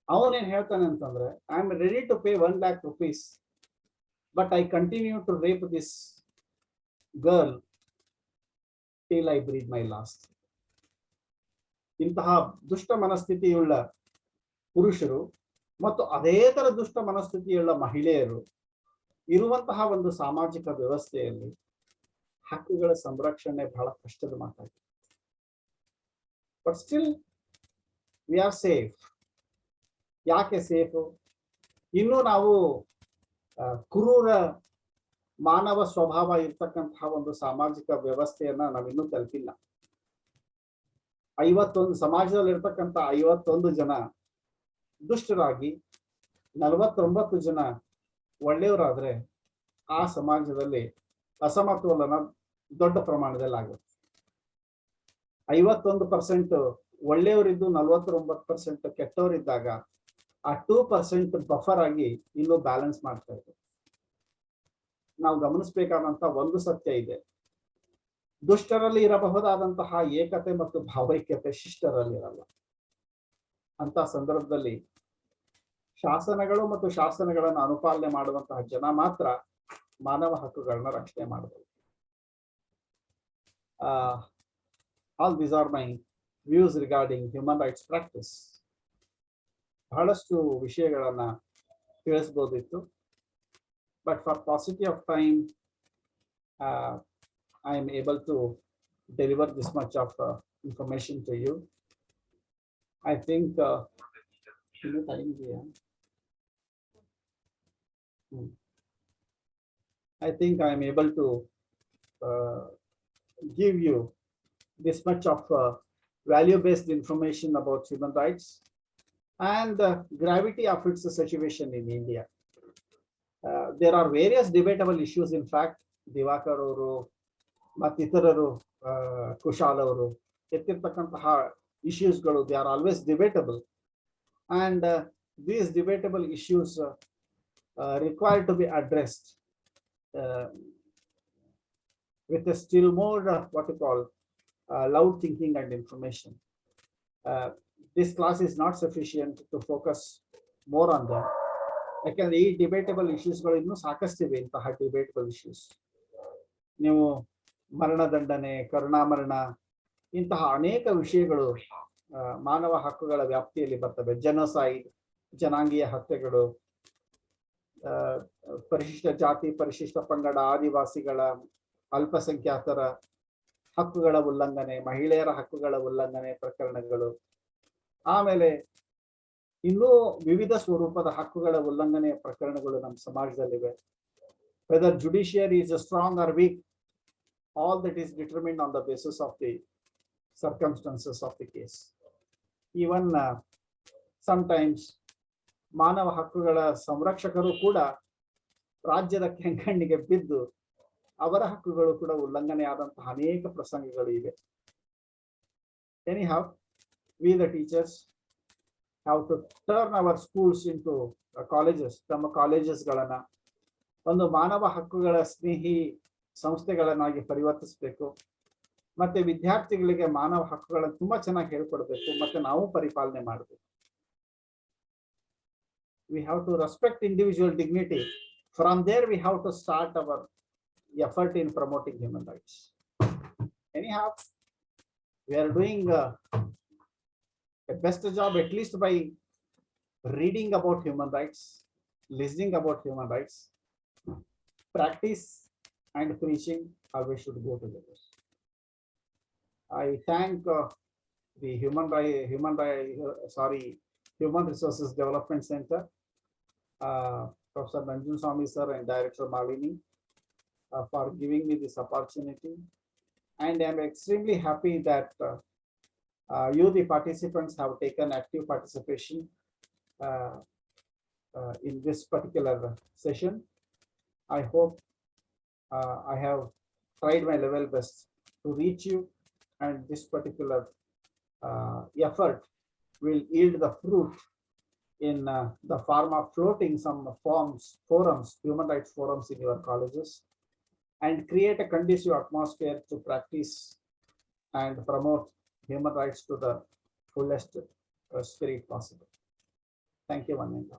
ಅವನೇನ್ ಹೇಳ್ತಾನೆ ಅಂತಂದ್ರೆ, I am ready to pay 1 lakh rupees, but I continue to rape this girl till I breathe my last. ಇಂತಹ ದುಷ್ಟ ಮನಸ್ಥಿತಿಯುಳ್ಳ ಪುರುಷರು ಮತ್ತು ಅದೇ ತರ ದುಷ್ಟ ಮನಸ್ಥಿತಿಯುಳ್ಳ ಮಹಿಳೆಯರು ಇರುವಂತಹ ಒಂದು ಸಾಮಾಜಿಕ ವ್ಯವಸ್ಥೆಯಲ್ಲಿ ಹಕ್ಕುಗಳ ಸಂರಕ್ಷಣೆ ಬಹಳ ಕಷ್ಟದ ಮಾತಾಗಿದೆ. But still we are safe. ಯಾಕೆ ಸೇಫು? ಇನ್ನೂ ನಾವು ಕ್ರೂರ ಮಾನವ ಸ್ವಭಾವ ಇರ್ತಕ್ಕಂತಹ ಒಂದು ಸಾಮಾಜಿಕ ವ್ಯವಸ್ಥೆಯನ್ನ ನಾವಿನ್ನೂ ತಲುಪಿಲ್ಲ. 51 ಸಮಾಜದಲ್ಲಿ ಇರ್ತಕ್ಕಂಥ 51 ಜನ ದುಷ್ಟರಾಗಿ 49 ಜನ ಒಳ್ಳೆಯವರಾದ್ರೆ ಆ ಸಮಾಜದಲ್ಲಿ ಅಸಮತೋಲನ ದೊಡ್ಡ ಪ್ರಮಾಣದಲ್ಲಿ ಆಗುತ್ತೆ. 51% ಒಳ್ಳೆಯವರಿದ್ದು 49% ಕೆಟ್ಟವರಿದ್ದಾಗ ಆ 2% ಬಫರ್ ಆಗಿ ಇನ್ನೂ ಬ್ಯಾಲೆನ್ಸ್ ಮಾಡ್ತಾ ಇದೆ. ನಾವು ಗಮನಿಸಬೇಕಾದಂತ ಒಂದು ಸತ್ಯ ಇದೆ, ದುಷ್ಟರಲ್ಲಿ ಇರಬಹುದಾದಂತಹ ಏಕತೆ ಮತ್ತು ಭಾವೈಕ್ಯತೆ ಶಿಷ್ಟರಲ್ಲಿ ಇರಲ್ಲ. ಅಂತ ಸಂದರ್ಭದಲ್ಲಿ ಶಾಸನಗಳು ಮತ್ತು ಶಾಸನಗಳನ್ನು ಅನುಪಾಲನೆ ಮಾಡುವಂತಹ ಜನ ಮಾತ್ರ ಮಾನವ ಹಕ್ಕುಗಳನ್ನ ರಕ್ಷಣೆ ಮಾಡಬಹುದು. All these are my views regarding human rights practice. ಬಹಳಷ್ಟು ವಿಷಯಗಳನ್ನ ತಿಳಿಸಬಹುದಿತ್ತು, but for paucity of time I am able to deliver this much of information to you. I think I think I am able to give you this much of value-based information about human rights, and the gravity of its situation in India. There are various debatable issues. In fact, Divakar ಅವರು ಮತ್ತಿತರರು ಕುಶಾಲ್ ಅವರು ಎತ್ತಿರ್ತಕ್ಕಂತಹ issuesಗಳು, they are always debatable, and these debatable issues require to be addressed with a still more what you call loud thinking and information. This class is not sufficient to focus more on them. ಯಾಕಂದ್ರೆ ಈ debatable ಇಶ್ಯೂಸ್ಗಳು ಇನ್ನೂ ಸಾಕಷ್ಟಿವೆ. ಇಂತಹ debatable issues ನೀವು ಮರಣದಂಡನೆ, ಕರುಣಾಮರಣ, ಇಂತಹ ಅನೇಕ ವಿಷಯಗಳು ಮಾನವ ಹಕ್ಕುಗಳ ವ್ಯಾಪ್ತಿಯಲ್ಲಿ ಬರ್ತವೆ. ಜನೊಸೈಡ್, ಜನಾಂಗೀಯ ಹತ್ಯೆಗಳು, ಪರಿಶಿಷ್ಟ ಜಾತಿ, ಪರಿಶಿಷ್ಟ ಪಂಗಡ, ಆದಿವಾಸಿಗಳ, ಅಲ್ಪಸಂಖ್ಯಾತರ ಹಕ್ಕುಗಳ ಉಲ್ಲಂಘನೆ, ಮಹಿಳೆಯರ ಹಕ್ಕುಗಳ ಉಲ್ಲಂಘನೆ ಪ್ರಕರಣಗಳು, ಆಮೇಲೆ ಇನ್ನೂ ವಿವಿಧ ಸ್ವರೂಪದ ಹಕ್ಕುಗಳ ಉಲ್ಲಂಘನೆಯ ಪ್ರಕರಣಗಳು ನಮ್ಮ ಸಮಾಜದಲ್ಲಿವೆ. Whether judiciary is strong or weak, all that is determined on the basis of the circumstances of the case. Even sometimes ಮಾನವ ಹಕ್ಕುಗಳ ಸಂರಕ್ಷಕರು ಕೂಡ ರಾಜ್ಯದ ಕೆಂಗಣ್ಣಿಗೆ ಬಿದ್ದು ಅವರ ಹಕ್ಕುಗಳು ಕೂಡ ಉಲ್ಲಂಘನೆ ಆದಂತಹ ಅನೇಕ ಪ್ರಸಂಗಗಳು ಇವೆ. Anyhow, we the teachers have to turn our schools into colleges. ನಮ್ಮ ಕಾಲೇಜಸ್ಗಳನ್ನ ಒಂದು ಮಾನವ ಹಕ್ಕುಗಳ ಸ್ನೇಹಿ ಸಂಸ್ಥೆಗಳನ್ನಾಗಿ ಪರಿವರ್ತಿಸಬೇಕು. ಮತ್ತೆ ವಿದ್ಯಾರ್ಥಿಗಳಿಗೆ ಮಾನವ ಹಕ್ಕುಗಳನ್ನು ತುಂಬಾ ಚೆನ್ನಾಗಿ ಹೇಳ್ಕೊಡ್ಬೇಕು, ಮತ್ತೆ ನಾವು ಪರಿಪಾಲನೆ ಮಾಡಬೇಕು. We have to respect individual dignity. From there we have to start our effort in promoting human rights. Anyhow, we are doing a best job, at least by reading about human rights, listening about human rights. Practice and preaching always should go together. I thank the Human Resources Development Center, Professor Nanjun Swami sir and Director Malini for giving me this opportunity. And I am extremely happy that you, the participants, have taken active participation in this particular session. I hope I have tried my level best to reach you, and this particular effort will yield the fruit in the form of floating some forums, human rights forums in your colleges, and create a conducive atmosphere to practice and promote human rights to the fullest spirit possible. Thank you, Vanessa.